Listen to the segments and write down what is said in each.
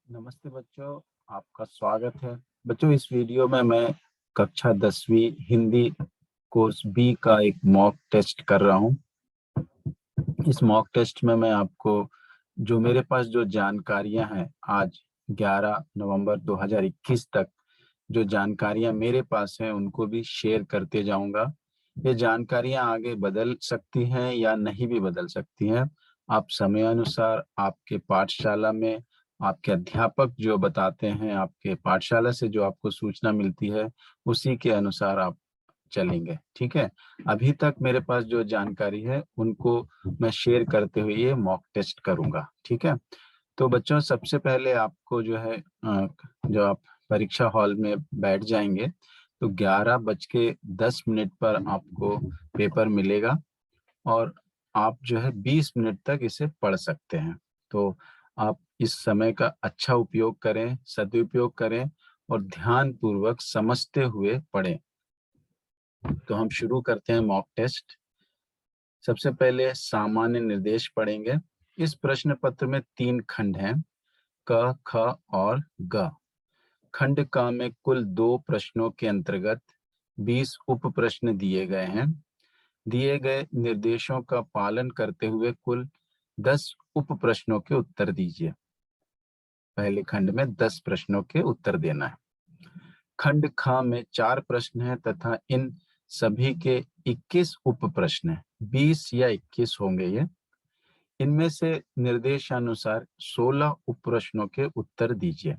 नमस्ते बच्चों, आपका स्वागत है। बच्चों, इस वीडियो में मैं कक्षा 10वीं हिंदी कोर्स बी का एक मॉक टेस्ट कर रहा हूं। इस मॉक टेस्ट में मैं आपको जो मेरे पास जो जानकारियां हैं आज 11 नवंबर 2021 तक जो जानकारियां मेरे पास हैं उनको भी शेयर करते जाऊंगा। ये जानकारियां आगे बदल सकती हैं या नहीं भी बदल सकती हैं। आप समय अनुसार आपके पाठशाला में आपके अध्यापक जो बताते हैं, आपके पाठशाला से जो आपको सूचना मिलती है उसी के अनुसार आप चलेंगे। ठीक है। अभी तक मेरे पास जो जानकारी है उनको मैं शेयर करते हुए ये मॉक टेस्ट करूंगा। ठीक है। तो बच्चों, सबसे पहले आपको जो है जो आप परीक्षा हॉल में बैठ जाएंगे तो 11:10 पर आपको पेपर मिलेगा और आप जो है 20 मिनट तक इसे पढ़ सकते हैं। तो आप इस समय का अच्छा उपयोग करें, सदुपयोग करें और ध्यान पूर्वक समझते हुए पढ़ें। तो हम शुरू करते हैं मॉक टेस्ट। सबसे पहले सामान्य निर्देश पढ़ेंगे। इस प्रश्न पत्र में 3 खंड हैं, क, ख और ग। खंड क में कुल 2 प्रश्नों के अंतर्गत 20 उप प्रश्न दिए गए हैं। दिए गए निर्देशों का पालन करते हुए कुल 10 उप प्रश्नों के उत्तर दीजिए। पहले खंड में 10 प्रश्नों के उत्तर देना है। खंड ख में 4 प्रश्न हैं तथा इन सभी के 21 उप प्रश्न हैं। 20 या 21 होंगे ये। इनमें से निर्देशानुसार 16 उप प्रश्नों के उत्तर दीजिए।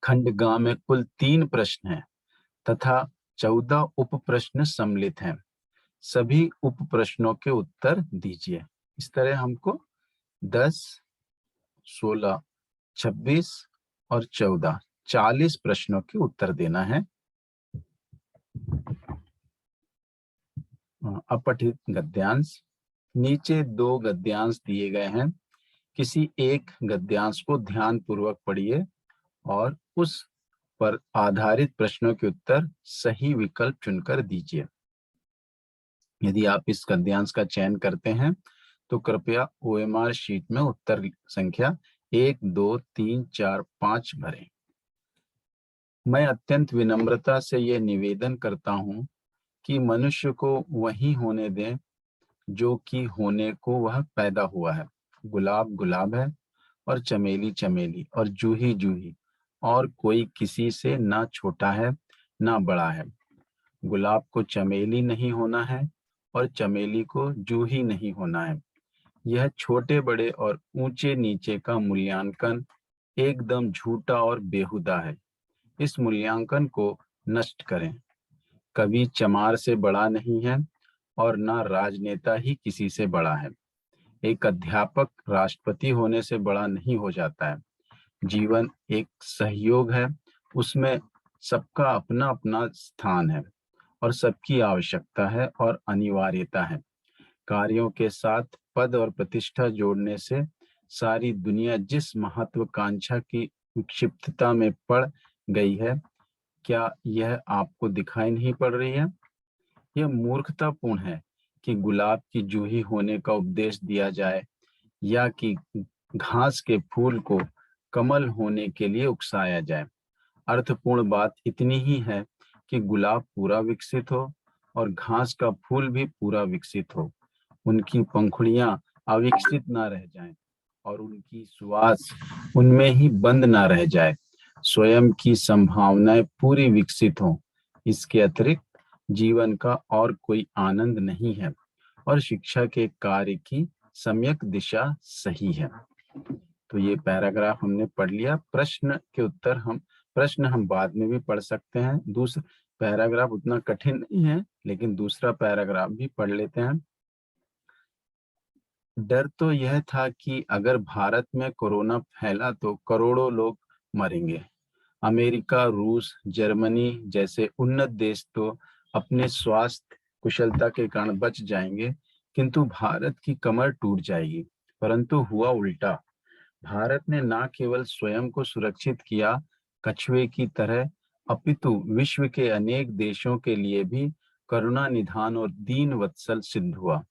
खंड ग में कुल 3 प्रश्न हैं तथा 14 उप प्रश्न सम्मिलित हैं। सभी उप प्रश्नों के उत्तर दीजिए। इस तरह हमको 10, 16, 26 और 14 40 प्रश्नों के उत्तर देना है। अपठित गद्यांश। नीचे 2 गद्यांश दिए गए हैं। किसी एक गद्यांश को ध्यान पूर्वक पढ़िए और उस पर आधारित प्रश्नों के उत्तर सही विकल्प चुनकर दीजिए। यदि आप इस गद्यांश का चयन करते हैं तो कृपया ओएमआर शीट में उत्तर संख्या 1, 2, 3, 4, 5 भरें। मैं अत्यंत विनम्रता से यह निवेदन करता हूं कि मनुष्य को वही होने दें जो कि होने को वह पैदा हुआ है। गुलाब गुलाब है और चमेली चमेली और जूही जूही, और कोई किसी से ना छोटा है ना बड़ा है। गुलाब को चमेली नहीं होना है और चमेली को जूही नहीं होना है। यह छोटे बड़े और ऊंचे नीचे का मूल्यांकन एकदम झूठा और बेहुदा है। इस मूल्यांकन को नष्ट करें। कवि चमार से बड़ा नहीं है और ना राजनेता ही किसी से बड़ा है। एक अध्यापक राष्ट्रपति होने से बड़ा नहीं हो जाता है। जीवन एक सहयोग है, उसमें सबका अपना अपना स्थान है और सबकी आवश्यकता है और अनिवार्यता है। कार्यों के साथ पद और प्रतिष्ठा जोड़ने से सारी दुनिया जिस महत्वाकांक्षा की विक्षिप्तता में पड़ गई है, क्या यह आपको दिखाई नहीं पड़ रही है? यह मूर्खतापूर्ण है कि गुलाब की जूही होने का उपदेश दिया जाए या कि घास के फूल को कमल होने के लिए उकसाया जाए। अर्थपूर्ण बात इतनी ही है कि गुलाब पूरा विकसित हो और घास का फूल भी पूरा विकसित हो। उनकी पंखुड़ियां अविकसित ना रह जाएं और उनकी सुवास उनमें ही बंद ना रह जाए। स्वयं की संभावनाएं पूरी विकसित हों। इसके अतिरिक्त जीवन का और कोई आनंद नहीं है और शिक्षा के कार्य की सम्यक दिशा सही है। तो ये पैराग्राफ हमने पढ़ लिया। प्रश्न हम बाद में भी पढ़ सकते हैं। दूसरा पैराग्राफ उतना कठिन नहीं है, लेकिन दूसरा पैराग्राफ भी पढ़ लेते हैं। डर तो यह था कि अगर भारत में कोरोना फैला तो करोड़ों लोग मरेंगे। अमेरिका, रूस, जर्मनी जैसे उन्नत देश तो अपने स्वास्थ्य कुशलता के कारण बच जाएंगे, किंतु भारत की कमर टूट जाएगी। परंतु हुआ उल्टा। भारत ने न केवल स्वयं को सुरक्षित किया कछुए की तरह, अपितु विश्व के अनेक देशों के लिए भी करुणा निधान और दीन वत्सल सिद्ध हुआ।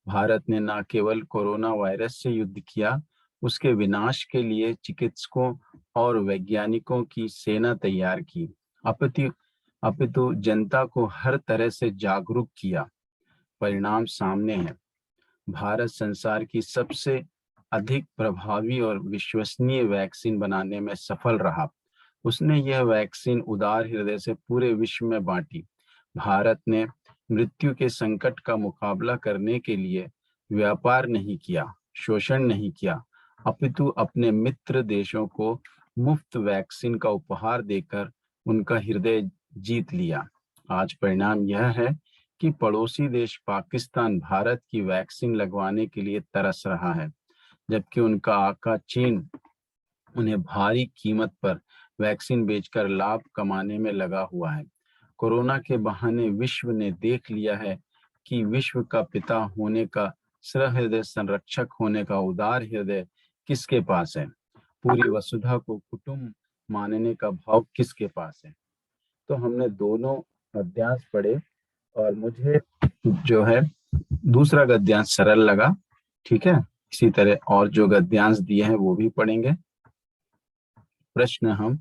भारत ने न केवल कोरोना वायरस से युद्ध किया उसके विनाश के लिए चिकित्सकों और वैज्ञानिकों की सेना तैयार की, अपितु जनता को हर तरह से जागरूक किया। परिणाम सामने है। भारत संसार की सबसे अधिक प्रभावी और विश्वसनीय वैक्सीन बनाने में सफल रहा। उसने यह वैक्सीन उदार हृदय से पूरे विश्व में बांटी। भारत ने मृत्यु के संकट का मुकाबला करने के लिए व्यापार नहीं किया, शोषण नहीं किया, अपितु अपने मित्र देशों को मुफ्त वैक्सीन का उपहार देकर उनका हृदय जीत लिया। आज परिणाम यह है कि पड़ोसी देश पाकिस्तान भारत की वैक्सीन लगवाने के लिए तरस रहा है, जबकि उनका आका चीन उन्हें भारी कीमत पर वैक्सीन बेचकर लाभ कमाने में लगा हुआ है। कोरोना के बहाने विश्व ने देख लिया है कि विश्व का पिता होने का, सहृदय संरक्षक होने का उदार हृदय किसके पास है। पूरी वसुधा को कुटुंब मानने का भाव किसके पास है। तो हमने दोनों गद्यांश पढ़े और मुझे जो है दूसरा गद्यांश सरल लगा। ठीक है, इसी तरह और जो गद्यांश दिए हैं वो भी पढ़ेंगे। प्रश्न हम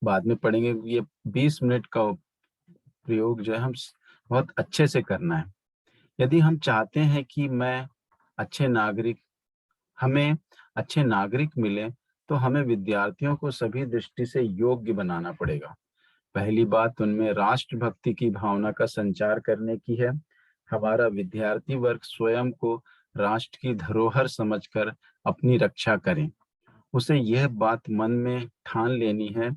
बाद में पढ़ेंगे। ये 20 मिनट का प्रयोग जो है हम बहुत अच्छे से करना है। यदि हम चाहते हैं कि हमें अच्छे नागरिक मिले, तो हमें विद्यार्थियों को सभी दृष्टि से योग्य बनाना पड़ेगा। पहली बात उनमें राष्ट्रभक्ति की भावना का संचार करने की है। हमारा विद्यार्थी वर्ग स्वयं को राष्ट्र की धरोहर समझकर अपनी रक्षा करें। उसे यह बात मन में ठान लेनी है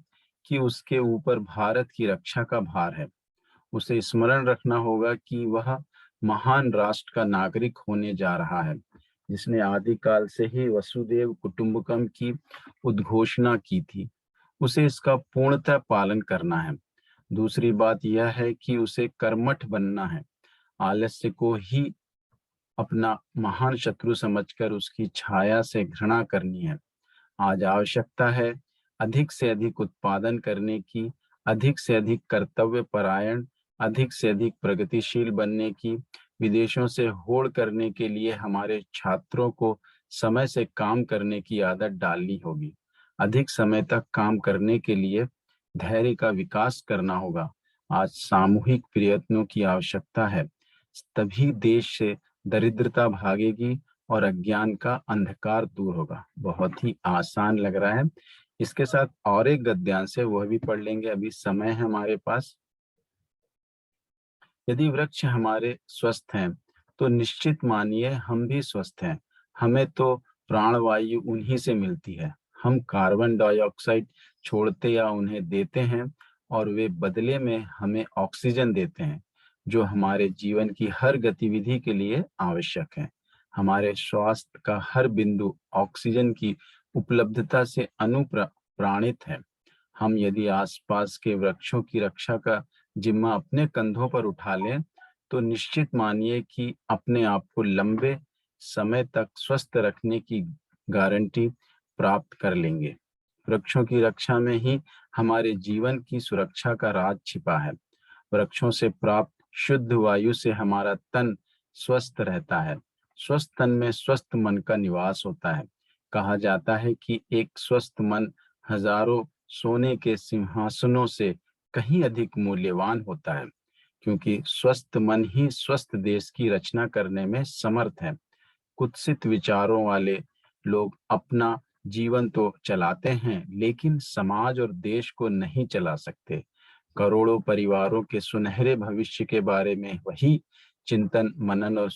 कि उसके ऊपर भारत की रक्षा का भार है। उसे स्मरण रखना होगा कि वह महान राष्ट्र का नागरिक होने जा रहा है, जिसने आदिकाल से ही वसुदेव कुटुंबकम की उद्घोषणा की थी। उसे इसका पूर्णतः पालन करना है। दूसरी बात यह है कि उसे कर्मठ बनना है। आलस्य को ही अपना महान शत्रु समझकर उसकी छाया से घृणा करनी है। आज आवश्यकता है अधिक से अधिक उत्पादन करने की, अधिक से अधिक कर्तव्य परायण, अधिक से अधिक प्रगतिशील बनने की। विदेशों से होड़ करने के लिए हमारे छात्रों को समय से काम करने की आदत डालनी होगी। अधिक समय तक काम करने के लिए धैर्य का विकास करना होगा। आज सामूहिक प्रयत्नों की आवश्यकता है, तभी देश से दरिद्रता भागेगी और अज्ञान का अंधकार दूर होगा। बहुत ही आसान लग रहा है। इसके साथ और एक गद्यांश है, वह भी पढ़ लेंगे, अभी समय है हमारे पास। यदि वृक्ष हमारे स्वस्थ हैं, तो निश्चित मानिए हम भी स्वस्थ हैं। हमें तो प्राणवायु उन्हीं से मिलती है। हम कार्बन डाइऑक्साइड छोड़ते या उन्हें देते हैं, और वे बदले में हमें ऑक्सीजन देते हैं, जो हमारे जीवन की हर गतिविधि के लिए आवश्यक है। हमारे स्वास्थ्य का हर बिंदु ऑक्सीजन की उपलब्धता से अनुप्राणित है। हम यदि आसपास के वृक्षों की रक्षा का जिम्मा अपने कंधों पर उठा लें, तो निश्चित मानिए कि अपने आप को लंबे समय तक स्वस्थ रखने की गारंटी प्राप्त कर लेंगे। वृक्षों की रक्षा में ही हमारे जीवन की सुरक्षा का राज छिपा है। वृक्षों से प्राप्त शुद्ध वायु से हमारा तन स्वस्थ रहता है। स्वस्थ तन में स्वस्थ मन का निवास होता है। कहा जाता है कि एक स्वस्थ मन हजारों सोने के सिंहासनों से कहीं अधिक मूल्यवान होता है, क्योंकि स्वस्थ मन ही स्वस्थ देश की रचना करने में समर्थ है। कुत्सित विचारों वाले लोग अपना जीवन तो चलाते हैं, लेकिन समाज और देश को नहीं चला सकते। करोड़ों परिवारों के सुनहरे भविष्य के बारे में वही चिंतन मनन और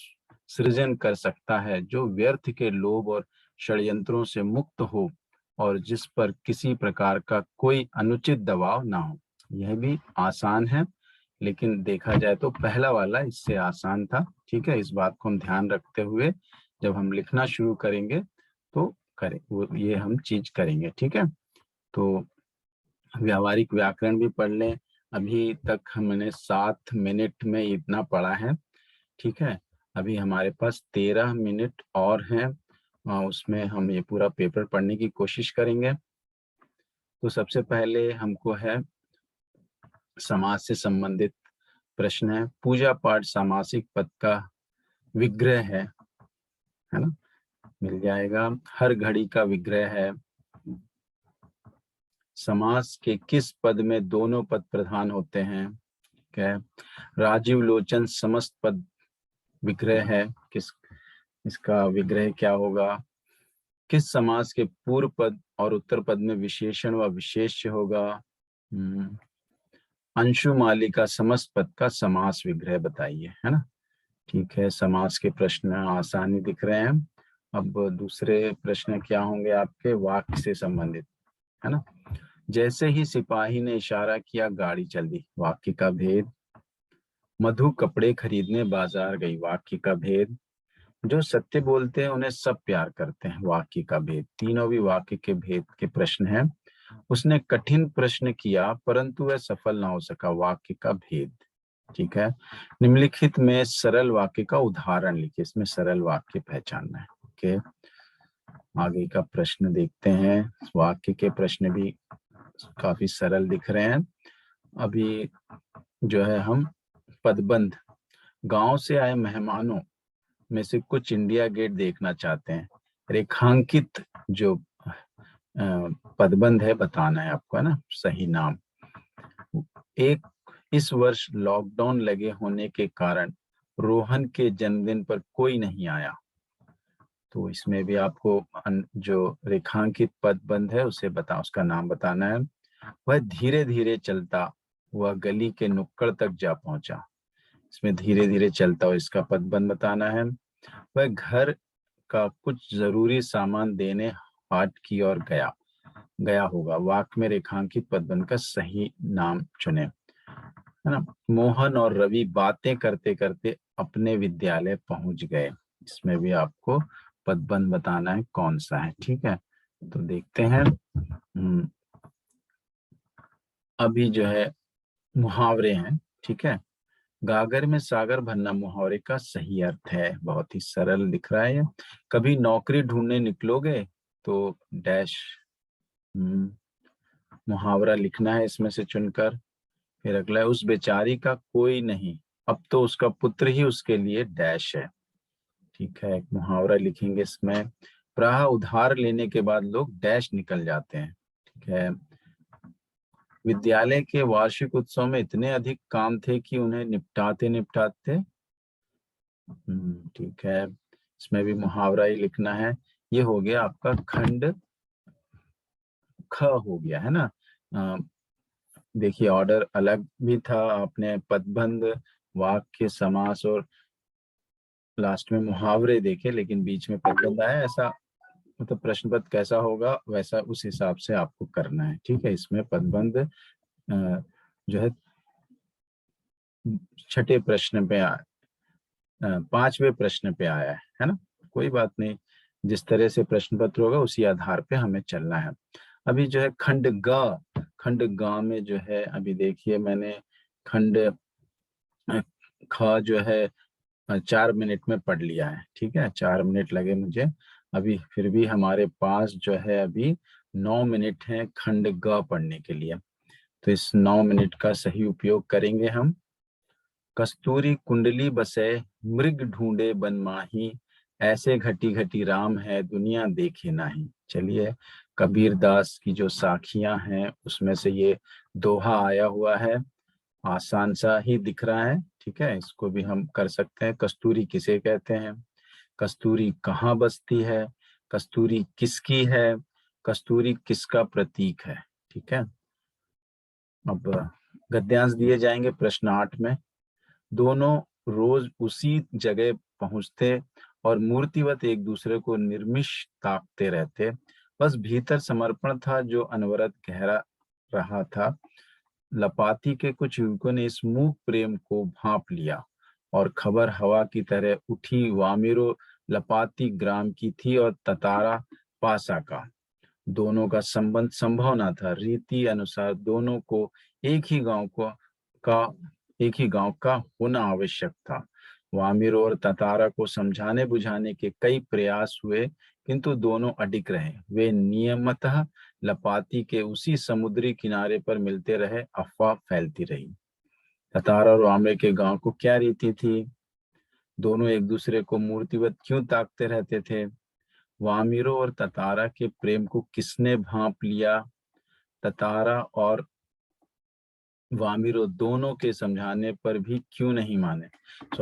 सृजन कर सकता है, जो व्यर्थ के लोभ और षड्यंत्रों से मुक्त हो और जिस पर किसी प्रकार का कोई अनुचित दबाव ना हो। यह भी आसान है, लेकिन देखा जाए तो पहला वाला इससे आसान था। ठीक है, इस बात को हम ध्यान रखते हुए जब हम लिखना शुरू करेंगे तो ये हम चीज करेंगे। ठीक है, तो व्यावहारिक व्याकरण भी पढ़ लें। अभी तक हमने 7 मिनट में इतना पढ़ा है। ठीक है, अभी हमारे पास 13 मिनट और हैं, उसमें हम ये पूरा पेपर पढ़ने की कोशिश करेंगे। तो सबसे पहले हमको है समाज से संबंधित प्रश्न है। पूजा पाठ सामासिक पद का विग्रह है ना। मिल जाएगा। हर घड़ी का विग्रह है। समास के किस पद में दोनों पद प्रधान होते हैं? क्या? राजीव लोचन समस्त पद विग्रह है। किस इसका विग्रह क्या होगा? किस समास के पूर्व पद और उत्तर पद में विशेषण व विशेष्य होगा? अंशुमाली का समस्त पद का समास विग्रह बताइए, है ना। ठीक है, समास के प्रश्न आसानी दिख रहे हैं। अब दूसरे प्रश्न क्या होंगे आपके? वाक्य से संबंधित, है ना। जैसे ही सिपाही ने इशारा किया, गाड़ी चल दी। वाक्य का भेद। मधु कपड़े खरीदने बाजार गई। वाक्य का भेद। जो सत्य बोलते हैं उन्हें सब प्यार करते हैं। वाक्य का भेद। तीनों भी वाक्य के भेद के प्रश्न हैं। उसने कठिन प्रश्न किया परंतु वह सफल ना हो सका। वाक्य का भेद। ठीक है। निम्नलिखित में सरल वाक्य का उदाहरण लिखिए। इसमें सरल वाक्य पहचानना है। ओके, आगे का प्रश्न देखते हैं। वाक्य के प्रश्न भी काफी सरल दिख रहे हैं। अभी जो है हम पदबंध। गांव से आए मेहमानों में से कुछ इंडिया गेट देखना चाहते हैं। रेखांकित जो पदबंध है बताना है आपको, है ना, सही नाम। एक, इस वर्ष लॉकडाउन लगे होने के कारण रोहन के जन्मदिन पर कोई नहीं आया। तो इसमें भी आपको जो रेखांकित पदबंध है उसे उसका नाम बताना है। वह धीरे धीरे चलता वह गली के नुक्कड़ तक जा पहुंचा। इसमें धीरे धीरे चलता हुआ इसका पदबंध बताना है। वह घर का कुछ जरूरी सामान देने हाट की ओर गया होगा। वाक्य में रेखांकित पदबंध का सही नाम चुने, है ना। मोहन और रवि बातें करते करते अपने विद्यालय पहुंच गए। इसमें भी आपको पदबंध बताना है कौन सा है। ठीक है, तो देखते हैं। अभी जो है मुहावरे हैं। ठीक है। गागर में सागर भरना मुहावरे का सही अर्थ है। बहुत ही सरल दिख रहा है। कभी नौकरी ढूंढने निकलोगे तो डैश मुहावरा लिखना है इसमें से चुनकर। फिर अगला है, उस बेचारी का कोई नहीं, अब तो उसका पुत्र ही उसके लिए डैश है। ठीक है, एक मुहावरा लिखेंगे इसमें। प्राह उधार लेने के बाद लोग डैश निकल जाते हैं। ठीक है। विद्यालय के वार्षिक उत्सव में इतने अधिक काम थे कि उन्हें निपटाते निपटाते। ठीक है, इसमें भी मुहावरा ही लिखना है। ये हो गया आपका खंड ख हो गया, है ना। देखिए ऑर्डर अलग भी था। आपने पदबंध, वाक्य, समास और लास्ट में मुहावरे देखे, लेकिन बीच में पदबंध आया। ऐसा मतलब प्रश्न पत्र कैसा होगा वैसा उस हिसाब से आपको करना है। ठीक है, इसमें पदबंध जो है छठे प्रश्न पे पांचवें प्रश्न पे आया है ना। कोई बात नहीं, जिस तरह से प्रश्न पत्र होगा उसी आधार पे हमें चलना है। अभी जो है खंड ग में जो है, अभी देखिए मैंने खंड ख जो है 4 मिनट में पढ़ लिया है। ठीक है, 4 मिनट लगे मुझे। अभी फिर भी हमारे पास जो है अभी 9 मिनट है खंड ग पढ़ने के लिए। तो इस 9 मिनट का सही उपयोग करेंगे हम। कस्तूरी कुंडली बसे मृग ढूंढे बन माही, ऐसे घटी घटी राम है दुनिया देखे नाही। चलिए, कबीर दास की जो साखियां हैं उसमें से ये दोहा आया हुआ है। आसान सा ही दिख रहा है। ठीक है, इसको भी हम कर सकते हैं। कस्तूरी किसे कहते हैं? कस्तूरी कहाँ बसती है? कस्तूरी किसकी है? कस्तूरी किसका प्रतीक है? ठीक है। अब गद्यांश दिए जाएंगे प्रश्न 8 में। दोनों रोज उसी जगह पहुंचते और मूर्तिवत एक दूसरे को निर्मिश ताकते रहते। बस भीतर समर्पण था जो अनवरत गहरा रहा था। लपाती के कुछ युवकों ने इस मूक प्रेम को भांप लिया और खबर हवा की तरह उठी। वामिरो लपाती ग्राम की थी और ततारा पासा का। दोनों का संबंध संभव न था। रीति अनुसार दोनों को एक ही का गांव का होना आवश्यक था। वामिर और ततारा को समझाने बुझाने के कई प्रयास हुए किंतु दोनों अडिग रहे। वे नियमतः लपाती के उसी समुद्री किनारे पर मिलते रहे। अफवाह फैलती रही। ततारा और वामिर के गांव को क्या रीति थी? दोनों एक दूसरे को मूर्तिवत क्यों ताकते रहते थे? वामिरो और ततारा के प्रेम को किसने भांप लिया? ततारा और वामिरो दोनों के समझाने पर भी क्यों नहीं माने?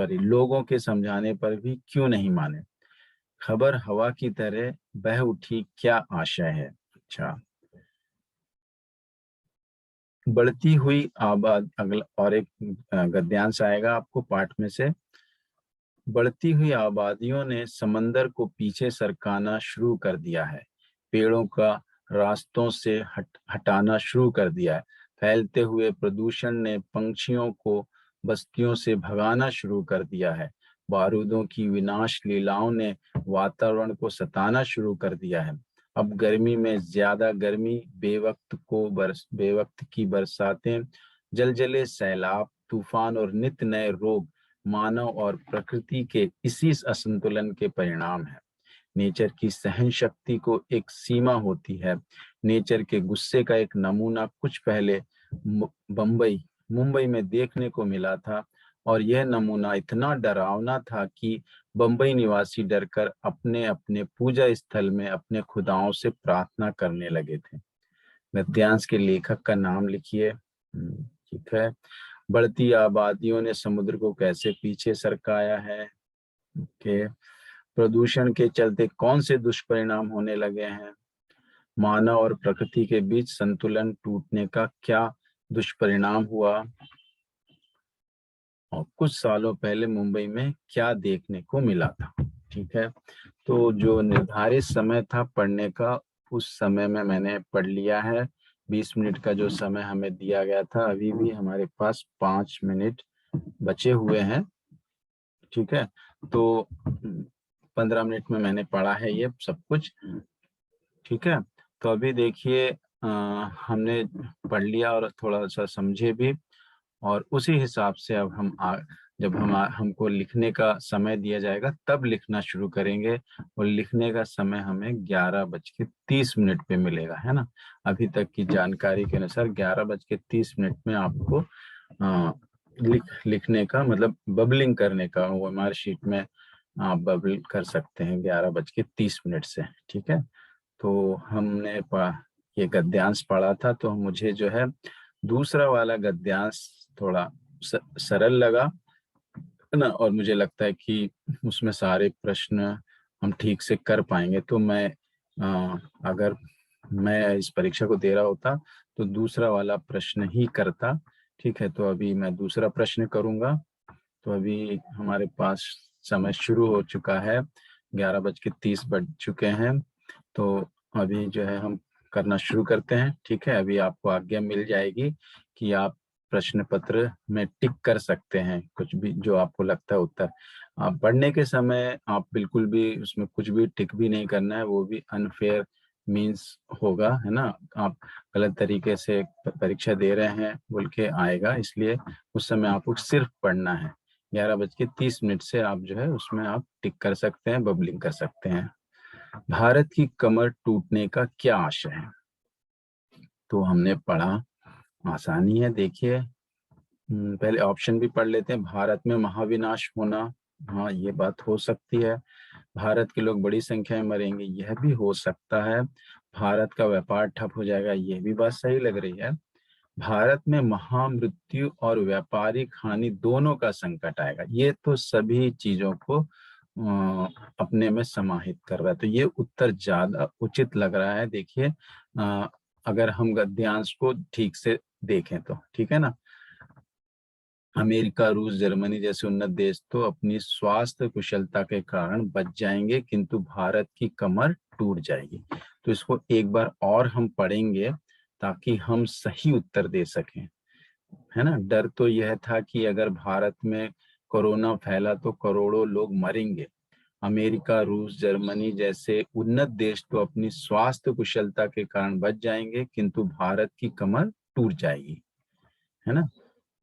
लोगों के समझाने पर भी क्यों नहीं माने? खबर हवा की तरह बह उठी, क्या आशय है? अच्छा, बढ़ती हुई आबाद, अगला और एक गद्यांश आएगा आपको पाठ में से। बढ़ती हुई आबादियों ने समंदर को पीछे सरकाना शुरू कर दिया है, पेड़ों का रास्तों से हटाना शुरू कर दिया है, फैलते हुए प्रदूषण ने पंछियों को बस्तियों से भगाना शुरू कर दिया है, बारूदों की विनाश लीलाओं ने वातावरण को सताना शुरू कर दिया है। अब गर्मी में ज्यादा गर्मी, बेवक्त की बरसातें, जलजले सैलाब, तूफान और नित्य नए रोग मानव और प्रकृति के इसी असंतुलन के परिणाम है। नेचर की सहन शक्ति को एक सीमा होती है। नेचर के गुस्से का एक नमूना कुछ पहले मुंबई में देखने को मिला था, और यह नमूना इतना डरावना था कि बंबई निवासी डरकर अपने अपने पूजा स्थल में अपने खुदाओं से प्रार्थना करने लगे थे। गद्यांश के लेखक का नाम लिखिए। ठीक है। बढ़ती आबादियों ने समुद्र को कैसे पीछे सरकाया है? के प्रदूषण के चलते कौन से दुष्परिणाम होने लगे हैं? मानव और प्रकृति के बीच संतुलन टूटने का क्या दुष्परिणाम हुआ? और कुछ सालों पहले मुंबई में क्या देखने को मिला था? ठीक है, तो जो निर्धारित समय था पढ़ने का, उस समय में मैंने पढ़ लिया है। 20 मिनट का जो समय हमें दिया गया था, अभी भी हमारे पास 5 मिनट बचे हुए हैं। ठीक है, तो 15 मिनट में मैंने पढ़ा है ये सब कुछ। ठीक है, तो अभी देखिए हमने पढ़ लिया और थोड़ा सा समझे भी, और उसी हिसाब से अब जब हमको लिखने का समय दिया जाएगा तब लिखना शुरू करेंगे, और लिखने का समय हमें 11:30 पे मिलेगा, है ना। अभी तक की जानकारी के अनुसार 11:30 में आपको लिखने का मतलब बबलिंग करने का, वो हमारे शीट में आप बबल कर सकते हैं 11:30 से। ठीक है, तो हमने ये गद्यांश पढ़ा था, तो मुझे जो है दूसरा वाला गद्यांश थोड़ा सरल लगा, है ना, और मुझे लगता है कि उसमें सारे प्रश्न हम ठीक से कर पाएंगे। तो अगर मैं इस परीक्षा को दे रहा होता तो दूसरा वाला प्रश्न ही करता। ठीक है, तो अभी मैं दूसरा प्रश्न करूंगा। तो अभी हमारे पास समय शुरू हो चुका है, 11:30 बज चुके हैं। तो अभी जो है हम करना शुरू करते हैं। ठीक है, अभी आपको आज्ञा मिल जाएगी कि आप प्रश्न पत्र में टिक कर सकते हैं, कुछ भी जो आपको लगता है उत्तर। आप पढ़ने के समय आप बिल्कुल भी उसमें कुछ भी टिक भी नहीं करना है, वो भी अनफेयर मीन्स होगा, है ना। आप गलत तरीके से परीक्षा दे रहे हैं बोल के आएगा, इसलिए उस समय आपको सिर्फ पढ़ना है। 11:30 से आप जो है उसमें आप टिक कर सकते हैं, बबलिंग कर सकते हैं। भारत की कमर टूटने का क्या आशय है? तो हमने पढ़ा, आसानी है, देखिए। पहले ऑप्शन भी पढ़ लेते हैं। भारत में महाविनाश होना, हाँ ये बात हो सकती है। भारत के लोग बड़ी संख्या में मरेंगे, यह भी हो सकता है। भारत का व्यापार ठप हो जाएगा, यह भी बात सही लग रही है। भारत में महामृत्यु और व्यापारिक हानि दोनों का संकट आएगा, ये तो सभी चीजों को अपने में समाहित कर रहा है, तो ये उत्तर ज्यादा उचित लग रहा है। देखिए अगर हम गद्यांश को ठीक से देखें तो, ठीक है ना। अमेरिका, रूस, जर्मनी जैसे उन्नत देश तो अपनी स्वास्थ्य कुशलता के कारण बच जाएंगे, किंतु भारत की कमर टूट जाएगी। तो इसको एक बार और हम पढ़ेंगे ताकि हम सही उत्तर दे सकें, है ना। डर तो यह था कि अगर भारत में कोरोना फैला तो करोड़ों लोग मरेंगे। अमेरिका, रूस, जर्मनी जैसे उन्नत देश तो अपनी स्वास्थ्य कुशलता के कारण बच जाएंगे, किंतु भारत की कमर टूट जाएगी, है ना।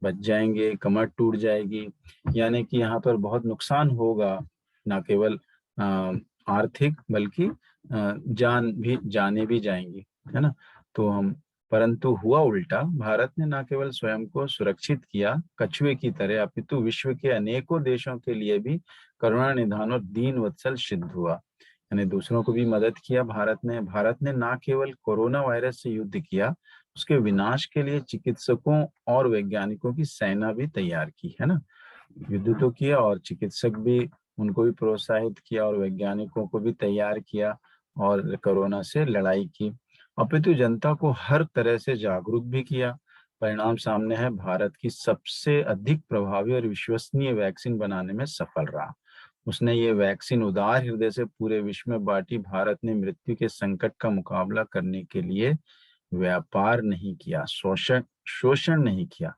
बच जाएंगे, कमर टूट जाएगी, यानी कि यहाँ पर बहुत नुकसान होगा, ना केवल आर्थिक बल्कि जाने भी जाएंगी, है ना। तो हम परंतु हुआ उल्टा, भारत ने न केवल स्वयं को सुरक्षित किया कछुए की तरह, अपितु विश्व के अनेकों देशों के लिए भी करुणा निधान और दीन वत्सल सिद्ध हुआ। यानी दूसरों को भी मदद किया भारत ने ना केवल कोरोना वायरस से युद्ध किया, उसके विनाश के लिए चिकित्सकों और वैज्ञानिकों की सेना भी तैयार की, है ना। युद्ध तो किया और चिकित्सक भी, उनको भी प्रोत्साहित किया और वैज्ञानिकों को भी तैयार किया और कोरोना से लड़ाई की, अपितु जनता को हर तरह से जागरूक भी किया। परिणाम सामने है, भारत की सबसे अधिक प्रभावी और विश्वसनीय वैक्सीन बनाने में सफल रहा। उसने ये वैक्सीन उदार हृदय से पूरे विश्व में बांटी। भारत ने मृत्यु के संकट का मुकाबला करने के लिए व्यापार नहीं किया, शोषण शोषण नहीं किया,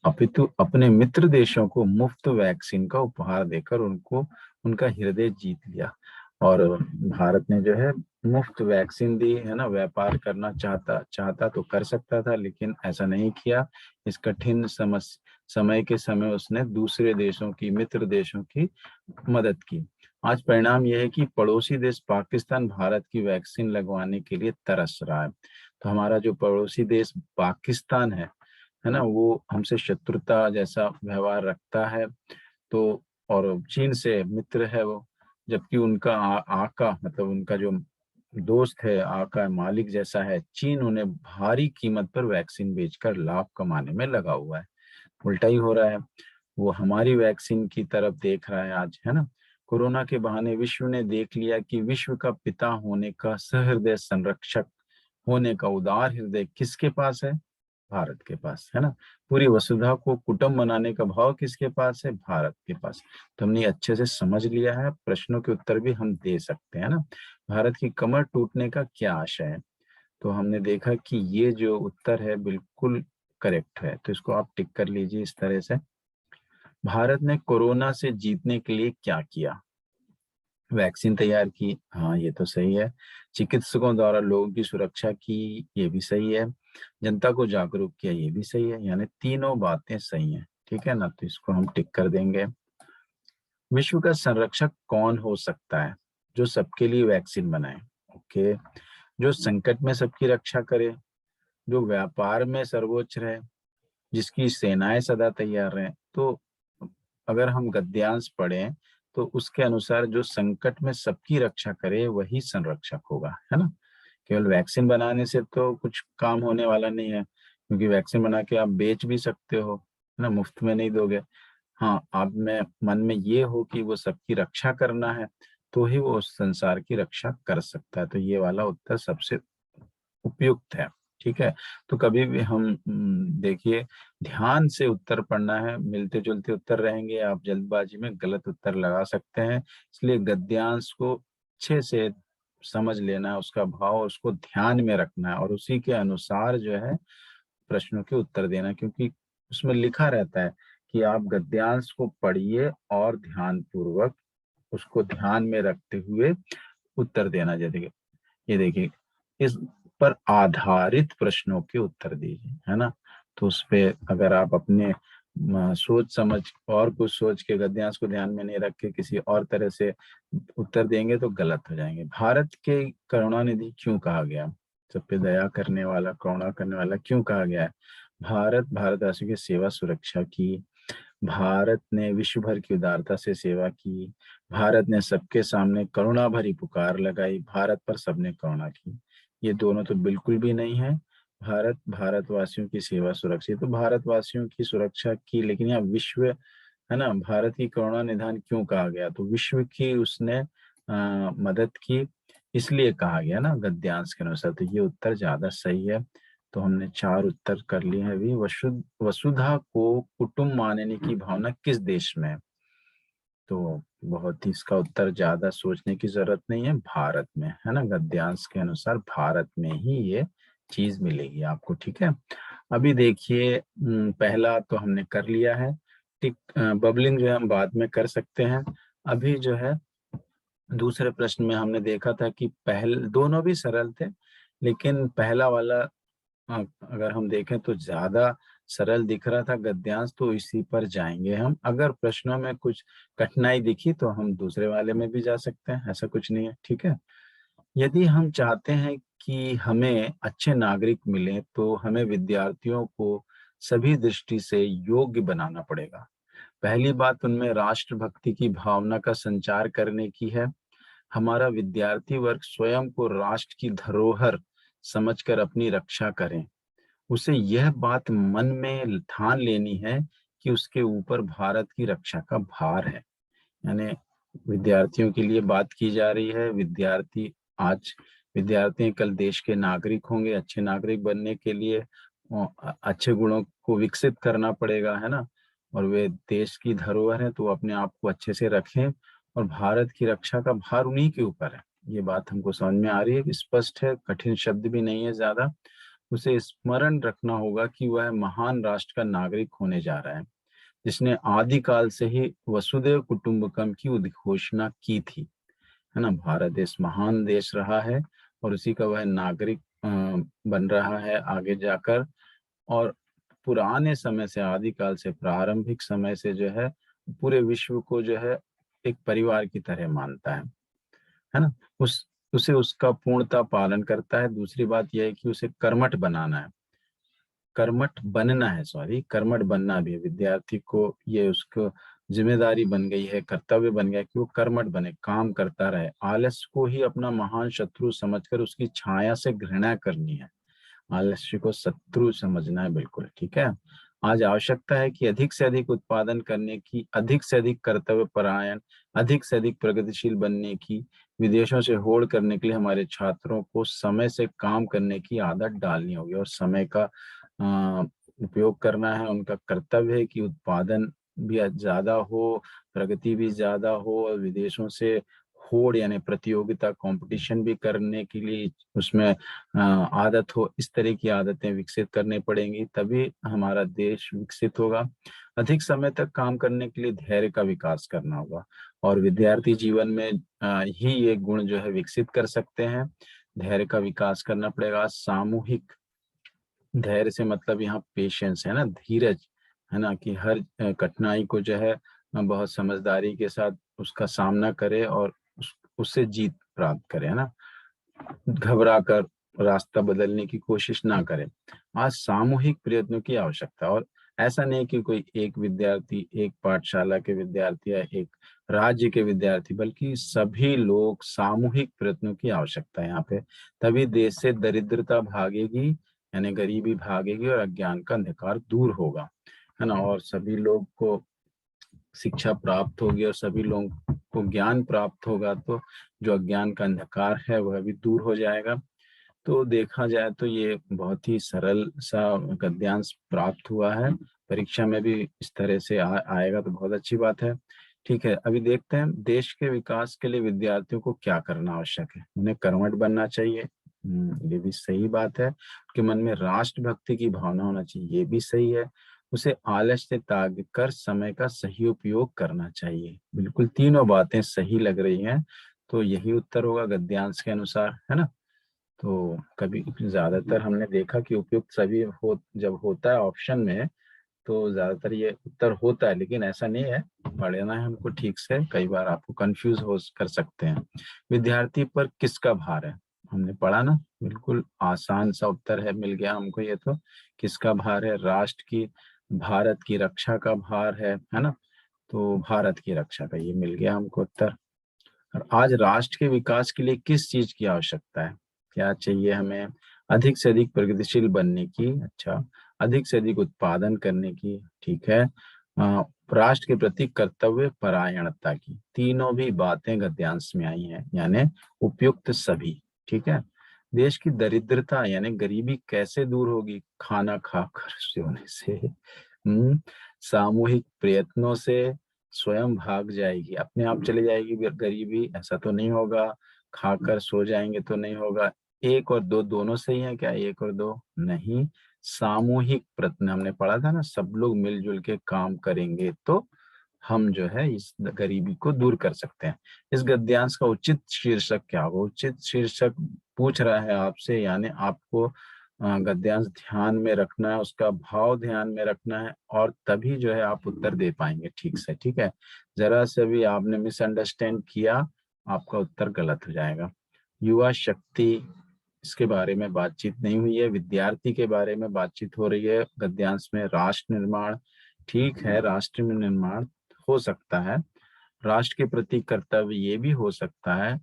अपितु अपने मित्र देशों को मुफ्त वैक्सीन का उपहार देकर उनको उनका हृदय जीत लिया। और भारत ने जो है मुफ्त वैक्सीन दी, है ना। व्यापार करना चाहता तो कर सकता था, लेकिन ऐसा नहीं किया। इस कठिन समय के समय उसने दूसरे देशों की, मित्र देशों की मदद की। आज परिणाम यह है कि पड़ोसी देश पाकिस्तान भारत की वैक्सीन लगवाने के लिए तरस रहा है। तो हमारा जो पड़ोसी देश पाकिस्तान है ना, वो हमसे शत्रुता जैसा व्यवहार रखता है। तो और चीन से मित्र है वो, जबकि उनका आका, मतलब उनका जो दोस्त है, आका मालिक जैसा है चीन, उन्हें भारी कीमत पर वैक्सीन बेचकर लाभ कमाने में लगा हुआ है। उल्टा ही हो रहा है, वो हमारी वैक्सीन की तरफ देख रहा है आज, है ना। कोरोना के बहाने विश्व ने देख लिया कि विश्व का पिता होने का, सहृदय संरक्षक होने का उदार हृदय किसके पास है? भारत के पास, है ना। पूरी वसुधा को कुटुंब बनाने का भाव किसके पास है? भारत के पास। तो हमने अच्छे से समझ लिया है, प्रश्नों के उत्तर भी हम दे सकते हैं ना। भारत की कमर टूटने का क्या आशय है? तो हमने देखा कि ये जो उत्तर है बिल्कुल करेक्ट है, तो इसको आप टिक कर लीजिए इस तरह से। भारत ने कोरोना से जीतने के लिए क्या किया? वैक्सीन तैयार की, हाँ ये तो सही है। चिकित्सकों द्वारा लोगों की सुरक्षा की, ये भी सही है। जनता को जागरूक किया, ये भी सही है। यानी तीनों बातें सही हैं, ठीक है ना। तो इसको हम टिक कर देंगे। विश्व का संरक्षक कौन हो सकता है? जो सबके लिए वैक्सीन बनाए, ओके। जो संकट में सबकी रक्षा करे, जो व्यापार में सर्वोच्च रहे, जिसकी सेनाएं सदा तैयार रहें। तो अगर हम गद्यांश पढ़ें तो उसके अनुसार जो संकट में सबकी रक्षा करे वही संरक्षक होगा, है ना। केवल वैक्सीन बनाने से तो कुछ काम होने वाला नहीं है, क्योंकि वैक्सीन बना के आप बेच भी सकते हो, है ना, मुफ्त में नहीं दोगे। हाँ, आप में मन में ये हो कि वो सबकी रक्षा करना है, तो ही वो उस संसार की रक्षा कर सकता है। तो ये वाला उत्तर सबसे उपयुक्त है, ठीक है। तो कभी भी हम देखिए, ध्यान से उत्तर पढ़ना है। मिलते जुलते उत्तर रहेंगे, आप जल्दबाजी में गलत उत्तर लगा सकते हैं। इसलिए गद्यांश को अच्छे से समझ लेना है, उसका भाव, उसको ध्यान में रखना है और उसी के अनुसार जो है प्रश्नों के उत्तर देना, क्योंकि उसमें लिखा रहता है कि आप गद्यांश को पढ़िए और ध्यान पूर्वक उसको ध्यान में रखते हुए उत्तर देना। जैसे ये देखिए, इस पर आधारित प्रश्नों के उत्तर दीजिए, है ना। तो उस पे अगर आप अपने सोच समझ और कुछ सोच के गद्यांश को ध्यान में नहीं रख के किसी और तरह से उत्तर देंगे तो गलत हो जाएंगे। भारत के करुणानिधि क्यों कहा गया? सब पे दया करने वाला, करुणा करने वाला क्यों कहा गया है? भारतवासियों की सेवा सुरक्षा की, भारत ने विश्व भर की उदारता से सेवा की, भारत ने सबके सामने करुणा भरी पुकार लगाई, भारत पर सबने करुणा की। ये दोनों तो बिल्कुल भी नहीं है। भारतवासियों की सेवा सुरक्षित, तो भारतवासियों की सुरक्षा की, लेकिन यहाँ विश्व, है ना। भारत की करुणा निधान क्यों कहा गया? तो विश्व की उसने मदद की, इसलिए कहा गया ना गद्यांश के अनुसार। तो ये उत्तर ज्यादा सही है। तो हमने 4 उत्तर कर लिए हैं अभी। वसुधा को कुटुंब मानने की भावना किस देश में है? तो बहुत ही इसका उत्तर ज्यादा सोचने की जरूरत नहीं है, भारत में, है ना। गद्यांश के अनुसार भारत में ही ये चीज मिलेगी आपको, ठीक है। अभी देखिए, पहला तो हमने कर लिया है। टिक बबलिंग जो है हम बाद में कर सकते हैं। अभी जो है दूसरे प्रश्न में हमने देखा था कि दोनों भी सरल थे, लेकिन पहला वाला अगर हम देखें तो ज्यादा सरल दिख रहा था गद्यांश, तो इसी पर जाएंगे हम। अगर प्रश्नों में कुछ कठिनाई दिखी तो हम दूसरे वाले में भी जा सकते हैं, ऐसा कुछ नहीं है, ठीक है। यदि हम चाहते हैं कि हमें अच्छे नागरिक मिले तो हमें विद्यार्थियों को सभी दृष्टि से योग्य बनाना पड़ेगा। पहली बात उनमें राष्ट्रभक्ति की भावना का संचार करने की है। हमारा विद्यार्थी वर्ग स्वयं को राष्ट्र की धरोहर समझकर अपनी रक्षा करें। उसे यह बात मन में ठान लेनी है कि उसके ऊपर भारत की रक्षा का भार है। यानी विद्यार्थियों के लिए बात की जा रही है। विद्यार्थी आज विद्यार्थी कल देश के नागरिक होंगे। अच्छे नागरिक बनने के लिए अच्छे गुणों को विकसित करना पड़ेगा, है ना। और वे देश की धरोहर है, तो अपने आप को अच्छे से रखें और भारत की रक्षा का भार उन्हीं के ऊपर है। ये बात हमको समझ में आ रही है, स्पष्ट है, कठिन शब्द भी नहीं है ज्यादा। उसे स्मरण रखना होगा कि वह महान राष्ट्र का नागरिक होने जा रहा है, जिसने आदिकाल से ही वसुधैव कुटुंबकम की उद्घोषणा की थी, है ना। भारत देश महान देश रहा है और उसी का वह नागरिक बन रहा है आगे जाकर। और पुराने समय से, आदिकाल से, प्रारंभिक समय से जो है पूरे विश्व को जो है एक परिवार की तरह मानता है ना। उसे उसका पूर्णता पालन करता है। दूसरी बात यह है कि उसे कर्मठ बनाना है, कर्मठ बनना है, सॉरी, कर्मठ बनना भी है विद्यार्थी को। ये उसको जिम्मेदारी बन गई है, कर्तव्य बन गया कि वो कर्मठ बने, काम करता रहे। आलस्य को ही अपना महान शत्रु समझकर उसकी छाया से घृणा करनी है। आलस्य को शत्रु समझना है, बिल्कुल ठीक है। आज आवश्यकता है कि अधिक से अधिक उत्पादन करने की, अधिक से अधिक कर्तव्य परायण, अधिक से अधिक प्रगतिशील बनने की, विदेशों से होड़ करने के लिए हमारे छात्रों को समय से काम करने की आदत डालनी होगी और समय का उपयोग करना है। उनका कर्तव्य है कि उत्पादन भी ज्यादा हो, प्रगति भी ज्यादा हो और विदेशों से होड़ यानी प्रतियोगिता, कंपटीशन भी करने के लिए उसमें आदत हो। इस तरह की आदतें विकसित करनी पड़ेंगी, तभी हमारा देश विकसित होगा। अधिक समय तक काम करने के लिए धैर्य का विकास करना होगा और विद्यार्थी जीवन में ही ये गुण जो है विकसित कर सकते हैं। धैर्य का विकास करना पड़ेगा। सामूहिक धैर्य से मतलब यहाँ पेशेंस है ना, धीरज, है ना, कि हर कठिनाई को जो है बहुत समझदारी के साथ उसका सामना करे और उससे जीत प्राप्त करे, है ना। घबरा कर रास्ता बदलने की कोशिश ना करें। आज सामूहिक प्रयत्नों की आवश्यकता है और ऐसा नहीं कि कोई एक विद्यार्थी, एक पाठशाला के विद्यार्थी या एक राज्य के विद्यार्थी, बल्कि सभी लोग, सामूहिक प्रयत्नों की आवश्यकता है यहाँ पे। तभी देश से दरिद्रता भागेगी, यानी गरीबी भागेगी और अज्ञान का अंधकार दूर होगा, है ना। और सभी लोग को शिक्षा प्राप्त होगी और सभी लोगों को ज्ञान प्राप्त होगा, तो जो अज्ञान का अंधकार है वह भी दूर हो जाएगा। तो देखा जाए तो ये बहुत ही सरल सा गद्यांश प्राप्त हुआ है। परीक्षा में भी इस तरह से आएगा तो बहुत अच्छी बात है। ठीक है, अभी देखते हैं देश के विकास के लिए विद्यार्थियों को क्या करना आवश्यक है। उन्हें कर्मठ बनना चाहिए, ये भी सही बात है। उनके मन में राष्ट्रभक्ति की भावना होना चाहिए, ये भी सही है। उसे आलस्य से त्याग कर समय का सही उपयोग करना चाहिए। बिल्कुल तीनों बातें सही लग रही हैं, तो यही उत्तर होगा गद्यांश के अनुसार, है ना। तो कभी ज्यादातर हमने देखा कि उपयुक्त सभी हो जब होता है ऑप्शन में, तो ज्यादातर ये उत्तर होता है, लेकिन ऐसा नहीं है। पढ़ना है हमको ठीक से, कई बार आपको कंफ्यूज हो कर सकते हैं। विद्यार्थी पर किसका भार है, हमने पढ़ा ना, बिल्कुल आसान सा उत्तर है, मिल गया हमको ये तो। किसका भार है, राष्ट्र की, भारत की रक्षा का भार है ना। तो भारत की रक्षा का ये मिल गया हमको उत्तर। और आज राष्ट्र के विकास के लिए किस चीज की आवश्यकता है, क्या चाहिए हमें, अधिक से अधिक प्रगतिशील बनने की, अच्छा, अधिक से अधिक उत्पादन करने की, ठीक है, राष्ट्र के प्रति कर्तव्य परायणता की। तीनों भी बातें गद्यांश में आई हैं, यानी उपयुक्त सभी, ठीक है। देश की दरिद्रता यानी गरीबी कैसे दूर होगी, खाना खाकर सोने से, सामूहिक प्रयत्नों से, स्वयं भाग जाएगी, अपने आप चली जाएगी गरीबी, ऐसा तो नहीं होगा। खाकर सो जाएंगे तो नहीं होगा। एक और दो दोनों सही है क्या, एक और दो नहीं। सामूहिक प्रयत्न हमने पढ़ा था ना, सब लोग मिलजुल के काम करेंगे तो हम जो है इस गरीबी को दूर कर सकते हैं। इस गद्यांश का उचित शीर्षक क्या होगा, उचित शीर्षक पूछ रहा है आपसे, यानी आपको गद्यांश ध्यान में रखना है, उसका भाव ध्यान में रखना है, और तभी जो है आप उत्तर दे पाएंगे ठीक से, ठीक है। जरा से भी आपने मिसअंडरस्टैंड किया, आपका उत्तर गलत हो जाएगा। युवा शक्ति, इसके बारे में बातचीत नहीं हुई है, विद्यार्थी के बारे में बातचीत हो रही है गद्यांश में। राष्ट्र निर्माण, ठीक है, राष्ट्र में निर्माण हो सकता है, राष्ट्र के प्रति कर्तव्य ये भी हो सकता है,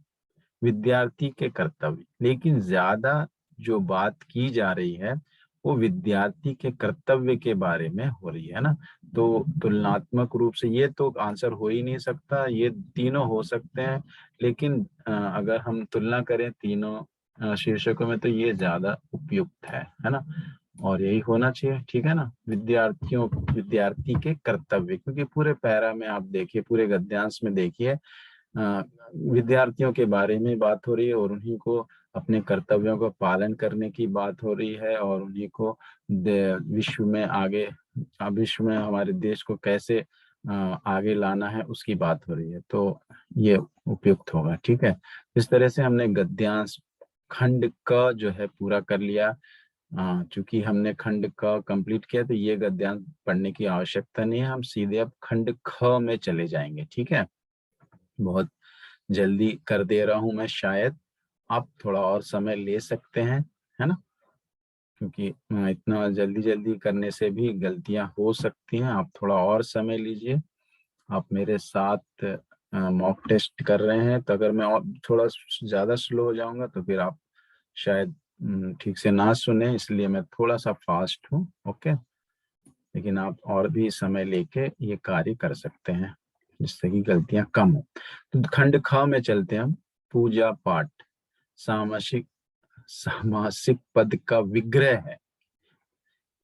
विद्यार्थी के कर्तव्य, लेकिन ज्यादा जो बात की जा रही है वो विद्यार्थी के कर्तव्य के बारे में हो रही है ना। तो तुलनात्मक रूप से ये तो आंसर हो ही नहीं सकता, ये तीनों हो सकते हैं, लेकिन अगर हम तुलना करें तीनों शीर्षकों में तो ये ज्यादा उपयुक्त है ना, और यही होना चाहिए, ठीक है ना। विद्यार्थी के कर्तव्य, क्योंकि पूरे पैरा में आप देखिए, पूरे गद्यांश में देखिए विद्यार्थियों के बारे में बात हो रही है और उन्हीं को अपने कर्तव्यों का पालन करने की बात हो रही है, और उन्हीं को विश्व में हमारे देश को कैसे आगे लाना है उसकी बात हो रही है। तो ये उपयुक्त होगा, ठीक है। इस तरह से हमने गद्यांश खंड क जो है पूरा कर लिया। चूंकि हमने खंड क कंप्लीट किया तो ये गद्यांश पढ़ने की आवश्यकता नहीं है, हम सीधे अब खंड ख में चले जाएंगे, ठीक है। बहुत जल्दी कर दे रहा हूं मैं शायद, आप थोड़ा और समय ले सकते हैं, है ना, क्योंकि इतना जल्दी जल्दी करने से भी गलतियां हो सकती हैं। आप थोड़ा और समय लीजिए। आप मेरे साथ मॉक टेस्ट कर रहे हैं, तो अगर मैं और थोड़ा ज्यादा स्लो हो जाऊंगा तो फिर आप शायद ठीक से ना सुने, इसलिए मैं थोड़ा सा फास्ट हूँ, ओके। लेकिन आप और भी समय लेके ये कार्य कर सकते हैं जिससे कि गलतियां कम हो। तो खंड ख में चलते हैं हम। पूजा पाठ, सामासिक सामासिक पद का विग्रह है,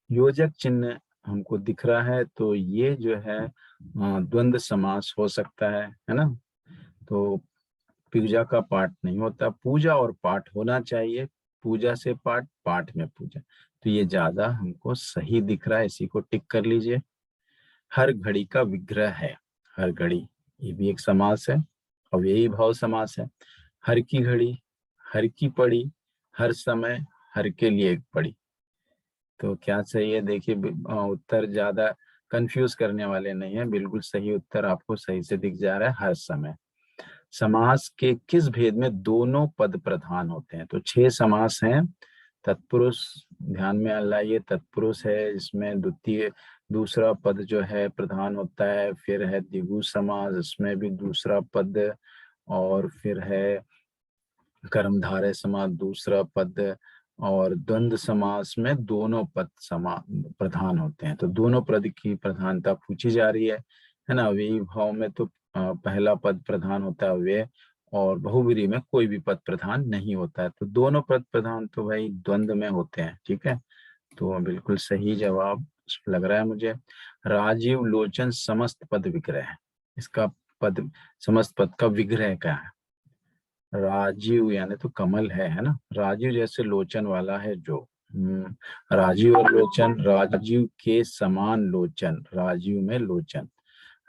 योजक चिन्ह हमको दिख रहा है, तो ये जो है द्वंद्व समास हो सकता है ना। तो पूजा का पाठ नहीं होता, पूजा और पाठ होना चाहिए, पूजा से पाठ, पाठ में पूजा, तो ये ज्यादा हमको सही दिख रहा है, इसी को टिक कर लीजिए। हर घड़ी का विग्रह है, हर घड़ी, ये भी एक समास है, अव्ययी भाव समास है। हर की घड़ी, हर की पड़ी, हर समय, हर के लिए एक पड़ी। तो क्या सही है, देखिए उत्तर ज्यादा कंफ्यूज करने वाले नहीं है, बिल्कुल सही उत्तर आपको सही से दिख जा रहा है, हर समय। समास के किस भेद में दोनों पद प्रधान होते हैं? तो 6 समास हैं। तत्पुरुष, ध्यान में लाइए, तत्पुरुष है, इसमें द्वितीय दूसरा पद जो है प्रधान होता है। फिर है द्विगु समास, इसमें भी दूसरा पद, और फिर है कर्मधारय समास, दूसरा पद, और द्वंद्व समास में दोनों पद प्रधान होते हैं। तो दोनों पद की प्रधानता पूछी जा रही है ना। अव्ययी भाव में तो पहला पद प्रधान होता है अव्यय, और बहुव्रीहि में कोई भी पद प्रधान नहीं होता है। तो दोनों पद प्रधान तो भाई द्वंद्व में होते हैं, ठीक है। तो बिल्कुल सही जवाब लग रहा है मुझे। राजीव लोचन समस्त पद विग्रह है, इसका पद, समस्त पद का विग्रह क्या है? राजीव यानी तो कमल है ना, राजीव जैसे लोचन वाला है जो। राजीव और लोचन, राजीव के समान लोचन, राजीव में लोचन,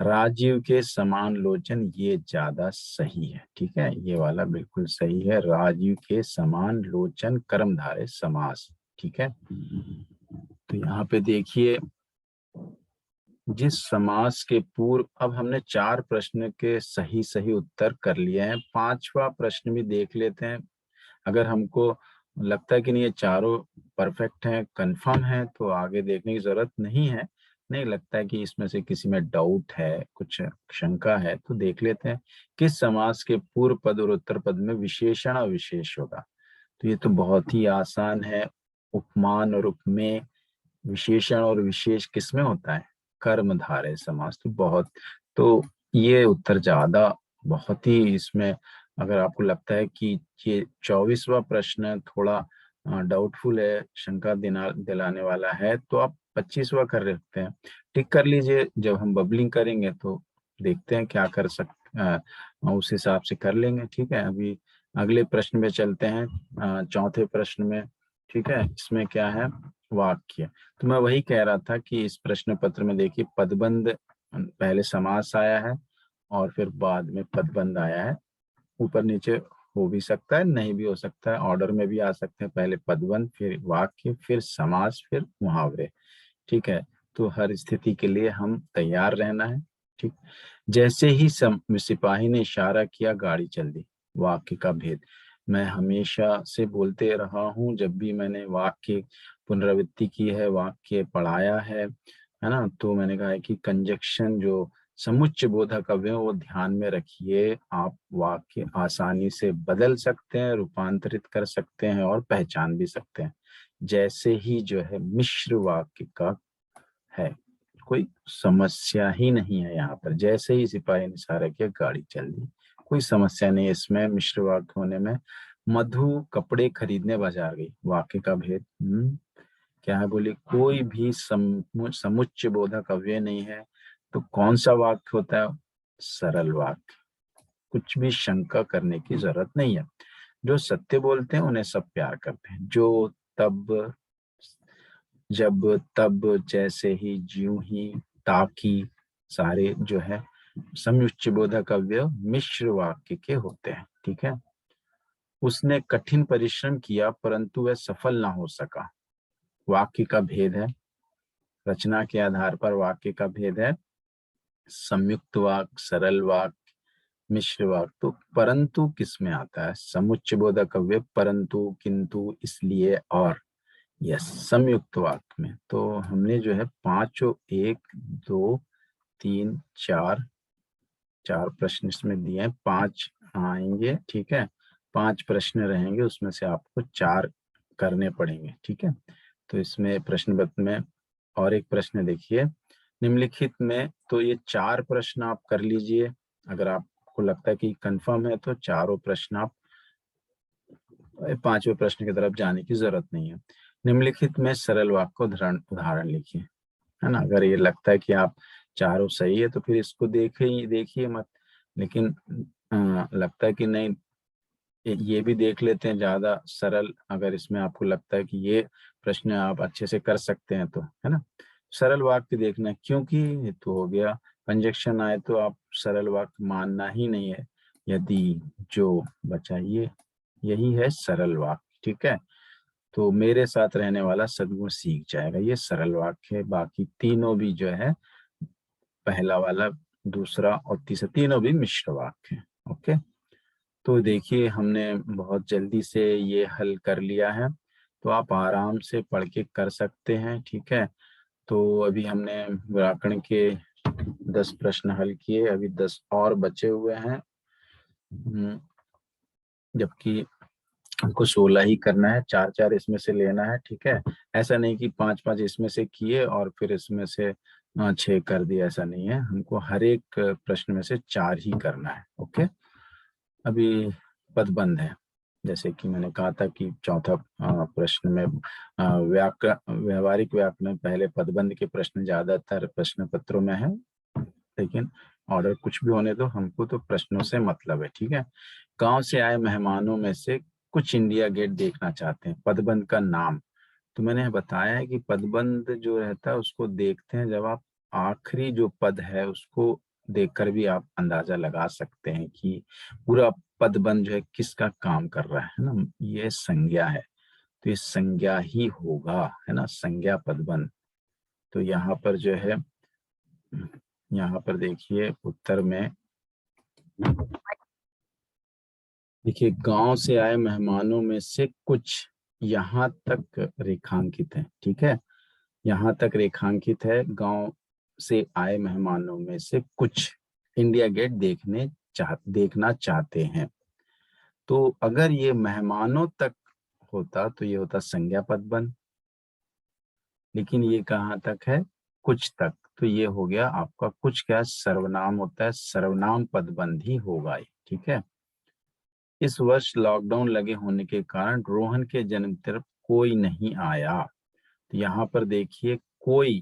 राजीव के समान लोचन, ये ज्यादा सही है, ठीक है। ये वाला बिल्कुल सही है, राजीव के समान लोचन कर्मधारय समास, ठीक है। तो यहाँ पे देखिए, जिस समास के पूर्व, अब हमने 4 प्रश्न के सही सही उत्तर कर लिए हैं, 5वां प्रश्न भी देख लेते हैं। अगर हमको लगता है कि नहीं ये चारों परफेक्ट हैं, कंफर्म है, तो आगे देखने की जरूरत नहीं है। नहीं लगता है कि इसमें से किसी में डाउट है, कुछ शंका है, तो देख लेते हैं। किस समास के पूर्व पद और उत्तर पद में विशेषण और विशेष होगा? तो ये तो बहुत ही आसान है। उपमान और उपमेय, विशेषण और विशेष किसमें होता है? कर्मधारय समास। तो ये उत्तर ज्यादा, बहुत ही इसमें, अगर आपको लगता है कि ये 24वां प्रश्न थोड़ा डाउटफुल है, शंका दिलाने वाला है, तो आप 25वां कर रखते हैं, टिक कर लीजिए। जब हम बबलिंग करेंगे तो देखते हैं क्या कर उस हिसाब से कर लेंगे, ठीक है। अभी अगले प्रश्न में चलते हैं, चौथे प्रश्न में, ठीक है। इसमें क्या है? वाक्य। तो मैं वही कह रहा था कि इस प्रश्न पत्र में देखिए, पदबंध, पहले समास आया है और फिर बाद में पदबंध आया है। ऊपर नीचे हो भी सकता है, नहीं भी हो सकता है, ऑर्डर में भी आ सकते हैं, पहले पदबंध, फिर वाक्य, फिर समास, फिर मुहावरे, ठीक है। तो हर स्थिति के लिए हम तैयार रहना है, ठीक। जैसे ही सिपाही ने इशारा किया, गाड़ी चल दी। वाक्य का भेद, मैं हमेशा से बोलते रहा हूँ, जब भी मैंने वाक्य पुनरावृत्ति की है, वाक्य पढ़ाया है ना, तो मैंने कहा है कि कंजक्शन जो समुच्चय बोधक अव्यय वो ध्यान में रखिए। आप वाक्य आसानी से बदल सकते हैं, रूपांतरित कर सकते हैं और पहचान भी सकते हैं, जैसे ही जो है मिश्र वाक्य का है। कोई समस्या ही नहीं है यहाँ पर। जैसे ही सिपाही ने इशारा किया, गाड़ी चल दी। कोई समस्या नहीं है इसमें मिश्र वाक्य होने में। मधु कपड़े खरीदने बाजार गई, वाक्य का भेद क्या है, बोली कोई भी समुच्चय बोधक अव्यय नहीं है, तो कौन सा वाक्य होता है, सरल वाक्य। कुछ भी शंका करने की जरूरत नहीं है। जो सत्य बोलते हैं उन्हें सब प्यार करते हैं। जो, तब, जब, तब, जैसे ही, ज्यों ही, ताकि, सारे जो है समुच्चय बोधक अव्यय मिश्र वाक्य के होते हैं। ठीक है। उसने कठिन परिश्रम किया परंतु वह सफल ना हो सका, वाक्य का भेद है। रचना के आधार पर वाक्य का भेद है। संयुक्त वाक्य, सरल वाक्य, मिश्र वाक्य। तो परंतु किस में आता है, समुच्चय बोधक अव्यय परंतु, किंतु, इसलिए, और। यस, संयुक्त वाक्य में। तो हमने जो है पांचों, 1, 2, 3, 4 प्रश्न इसमें दिए हैं। 5 आएंगे। ठीक है। 5 प्रश्न रहेंगे, उसमें से आपको 4 करने पड़ेंगे। ठीक है। तो इसमें प्रश्न पत्र में और एक प्रश्न देखिए, निम्नलिखित में। तो ये 4 प्रश्न आप कर लीजिए। अगर आपको लगता है कि कंफर्म है तो चारों प्रश्न आप, 5वें प्रश्न की तरफ जाने की जरूरत नहीं है। निम्नलिखित में सरल वाक्य को उदाहरण लिखिए, है ना। अगर ये लगता है कि आप चारों सही है तो फिर इसको देखिए मत। लेकिन लगता है कि नहीं, ये भी देख लेते हैं ज्यादा सरल। अगर इसमें आपको लगता है कि ये प्रश्न आप अच्छे से कर सकते हैं तो, है ना, सरल वाक्य देखना है। क्योंकि ये तो हो गया, कंजक्शन आए तो आप सरल वाक्य मानना ही नहीं है। यदि, जो, बचा, ये, यही है सरल वाक्य। ठीक है। तो मेरे साथ रहने वाला सद्गुण सीख जाएगा, ये सरल वाक्य है। बाकी तीनों भी जो है, पहला वाला, दूसरा और तीसरा, तीनों भी मिश्र वाक्य है। ओके। तो देखिए हमने बहुत जल्दी से ये हल कर लिया है, तो आप आराम से पढ़ के कर सकते हैं। ठीक है। तो अभी हमने व्याकरण के 10 प्रश्न हल किए, अभी 10 और बचे हुए हैं। जबकि हमको 16 ही करना है, 4-4 इसमें से लेना है। ठीक है। ऐसा नहीं कि 5-5 इसमें से किए और फिर इसमें से 6 कर दिया, ऐसा नहीं है। हमको हर एक प्रश्न में से 4 ही करना है। ओके। अभी पदबंध है, जैसे कि मैंने कहा था कि चौथा प्रश्न में व्यवहारिक व्याकरण में पहले पदबंध के प्रश्न ज्यादातर प्रश्न पत्रों में है। लेकिन ऑर्डर कुछ भी होने दो, हमको तो प्रश्नों से मतलब है। ठीक है। गांव से आए मेहमानों में से कुछ इंडिया गेट देखना चाहते हैं, पदबंध का नाम। तो मैंने बताया है कि पदबंध जो रहता है उसको देखते हैं जब आप आखिरी जो पद है उसको देखकर भी आप अंदाजा लगा सकते हैं कि पूरा पदबंध जो है किसका काम कर रहा है ना। ये संज्ञा है, तो ये संज्ञा ही होगा, है ना, संज्ञा पदबंध। तो यहाँ पर जो है, यहाँ पर देखिए उत्तर में, देखिए गांव से आए मेहमानों में से कुछ, यहाँ तक रेखांकित है। ठीक है। यहाँ तक रेखांकित है, गांव से आए मेहमानों में से कुछ इंडिया गेट देखना चाहते हैं। तो अगर ये मेहमानों तक होता तो ये होता संज्ञा पदबंध, लेकिन ये कहाँ तक है, कुछ तक। तो ये हो गया आपका कुछ, क्या सर्वनाम होता है, सर्वनाम पदबंध ही होगा ये। ठीक है। इस वर्ष लॉकडाउन लगे होने के कारण रोहन के जन्म तरफ कोई नहीं आया। तो यहाँ पर देखिए कोई,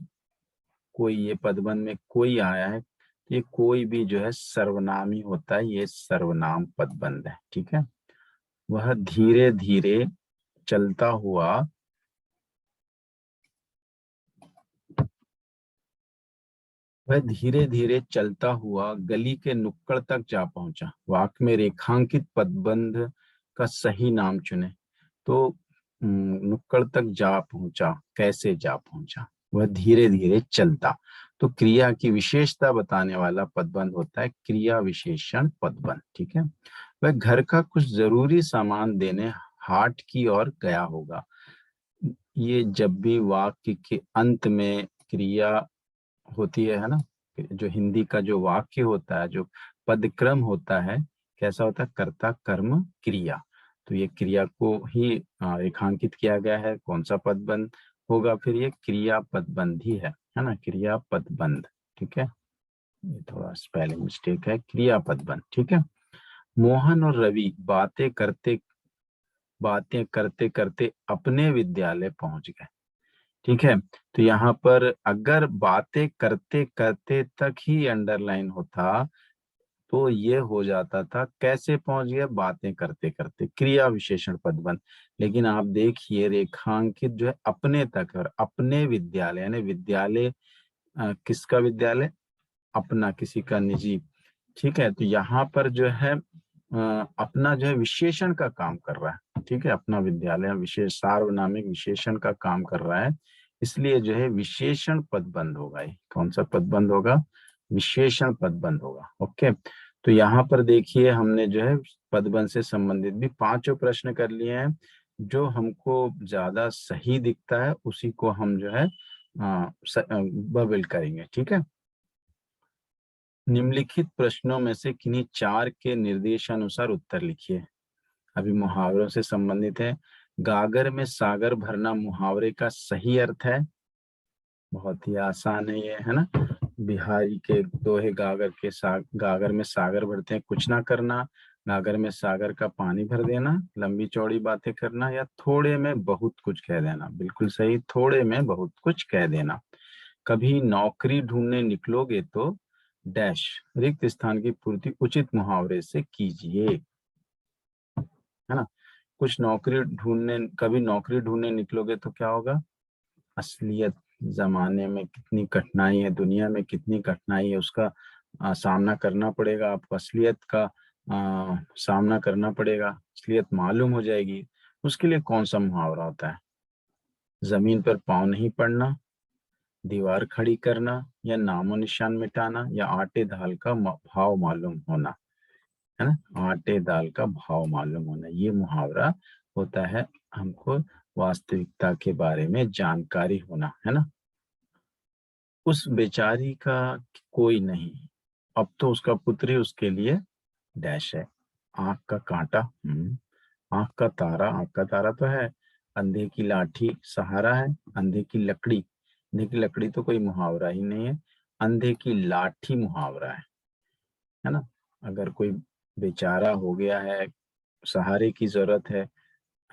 कोई, ये पदबंध में कोई आया है, ये कोई भी जो है सर्वनाम ही होता है, ये सर्वनाम पदबंध है। ठीक है। वह धीरे धीरे चलता हुआ, वह धीरे धीरे चलता हुआ गली के नुक्कड़ तक जा पहुंचा। वाक्य में रेखांकित पदबंध का सही नाम चुने। तो नुक्कड़ तक जा पहुंचा, कैसे जा पहुंचा, वह धीरे धीरे चलता। तो क्रिया की विशेषता बताने वाला पदबंध होता है क्रिया विशेषण पदबंध। ठीक है। वह घर का कुछ जरूरी सामान देने हाट की ओर गया होगा। ये जब भी वाक्य के अंत में क्रिया होती है ना, जो हिंदी का जो वाक्य होता है, जो पदक्रम होता है, कैसा होता है? कर्ता कर्म क्रिया। तो ये क्रिया को ही रेखांकित किया गया है। कौन सा पदबंध होगा फिर? ये क्रिया पदबंध ही है ना, क्रिया पदबंध। ठीक है, ये थोड़ा स्पेलिंग मिस्टेक है, क्रिया पदबंध। ठीक है। मोहन और रवि बातें करते करते अपने विद्यालय पहुंच गए। ठीक है, तो यहाँ पर अगर बातें करते करते तक ही अंडरलाइन होता तो ये हो जाता था कैसे पहुंच गया? बातें करते करते, क्रिया विशेषण पदबंध। लेकिन आप देखिए रेखांकित जो है अपने तक, और अपने विद्यालय यानी विद्यालय किसका विद्यालय? अपना, किसी का निजी। ठीक है, तो यहाँ पर जो है अपना जो है विशेषण का काम कर रहा है। ठीक है, अपना विद्यालय विशेष सार्वनामिक विशेषण का काम कर रहा है, इसलिए जो है विशेषण पदबंध होगा। ये कौन सा पदबंध होगा? विशेषण पदबंध होगा। ओके, तो यहाँ पर देखिए हमने जो है पदबंध से संबंधित भी पांचों प्रश्न कर लिए हैं। जो हमको ज्यादा सही दिखता है उसी को हम जो है बबल करेंगे। ठीक है, निम्नलिखित प्रश्नों में से किन्हीं चार के निर्देशानुसार उत्तर लिखिए। अभी मुहावरों से संबंधित है। गागर में सागर भरना मुहावरे का सही अर्थ है। बहुत ही आसान है ये, है ना। बिहारी के दोहे गागर में सागर भरते हैं, कुछ ना करना। गागर में सागर का पानी भर देना, लंबी चौड़ी बातें करना, या थोड़े में बहुत कुछ कह देना। बिल्कुल सही, थोड़े में बहुत कुछ कह देना। कभी नौकरी ढूंढने निकलोगे तो डैश रिक्त स्थान की पूर्ति उचित मुहावरे से कीजिए, है ना। कभी नौकरी ढूंढने निकलोगे तो क्या होगा? असलियत जमाने में कितनी कठिनाई है, दुनिया में कितनी कठिनाई है, उसका सामना करना पड़ेगा आपको। असलियत का सामना करना पड़ेगा, असलियत मालूम हो जाएगी। उसके लिए कौन सा मुहावरा होता है? जमीन पर पाँव नहीं पड़ना, दीवार खड़ी करना, या नामो निशान मिटाना, या आटे दाल का भाव मालूम होना, है ना। आटे दाल का भाव मालूम होना, ये मुहावरा होता है हमको वास्तविकता के बारे में जानकारी होना, है ना। उस बेचारी का कोई नहीं, अब तो उसका पुत्र ही उसके लिए डैश है। आंख का कांटा, आंख का तारा तो है। अंधे की लाठी सहारा है। अंधे की लकड़ी तो कोई मुहावरा ही नहीं है। अंधे की लाठी मुहावरा है ना। अगर कोई बेचारा हो गया है, सहारे की जरूरत है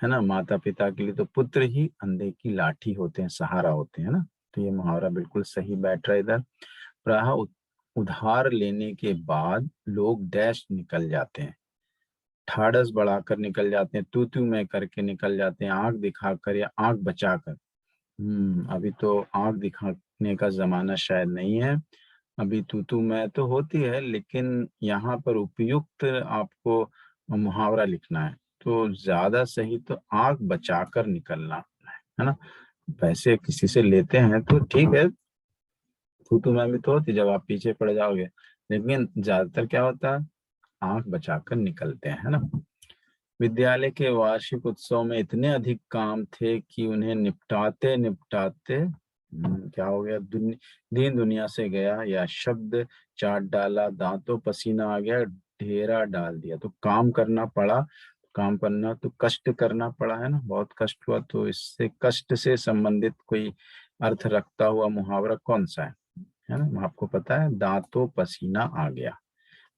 ना, माता पिता के लिए, तो पुत्र ही अंधे की लाठी होते हैं, सहारा होते हैं ना। तो ये मुहावरा बिल्कुल सही बैठ रहा है इधर। प्रायः उधार लेने के बाद लोग डैश निकल जाते हैं, ठाड़स बढ़ाकर निकल जाते हैं, तू तू मैं करके निकल जाते हैं, आंख दिखाकर या आंख बचाकर। अभी तो आंख दिखाने का जमाना शायद नहीं है, अभी तू तू मैं तो होती है, लेकिन यहाँ पर उपयुक्त आपको मुहावरा लिखना है। तो ज्यादा सही तो आंख बचाकर निकलना है ना। पैसे किसी से लेते हैं तो ठीक है, तू तू मैं भी तो होती जब आप पीछे पड़ जाओगे, लेकिन ज्यादातर क्या होता है? आंख बचाकर निकलते हैं, है ना। विद्यालय के वार्षिक उत्सव में इतने अधिक काम थे कि उन्हें निपटाते निपटाते क्या हो गया? दीन दुनिया से गया, या शब्द चाट डाला, दांतों पसीना आ गया, ढेरा डाल दिया। तो काम करना पड़ा, काम करना तो कष्ट करना पड़ा, है ना, बहुत कष्ट हुआ। तो इससे कष्ट से संबंधित कोई अर्थ रखता हुआ मुहावरा कौन सा है ना? आपको पता है, दांतों पसीना आ गया।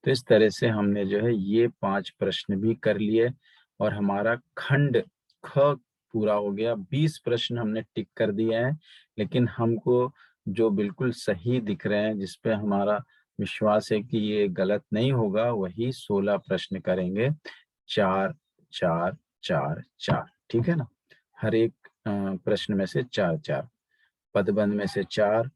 तो इस तरह से हमने जो है ये 5 प्रश्न भी कर लिए, और हमारा खंड ख पूरा हो गया। 20 प्रश्न हमने टिक कर दिए हैं, लेकिन हमको जो बिल्कुल सही दिख रहे हैं, जिसपे हमारा विश्वास है कि ये गलत नहीं होगा, वही 16 प्रश्न करेंगे। 4 4 4 4, ठीक है ना। हर एक प्रश्न में से 4 4, पदबंध में से 4,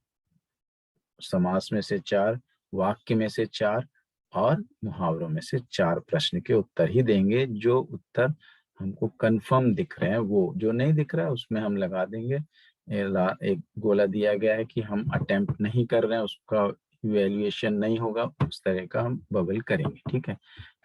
समास में से 4, वाक्य में से 4, और मुहावरों में से 4 प्रश्न के उत्तर ही देंगे। जो उत्तर हमको कंफर्म दिख रहे हैं, वो जो नहीं दिख रहा है उसमें हम लगा देंगे एक गोला दिया गया है कि हम अटेम्प्ट नहीं कर रहे हैं, उसका इवेल्युएशन नहीं होगा, उस तरह का हम बबल करेंगे। ठीक है,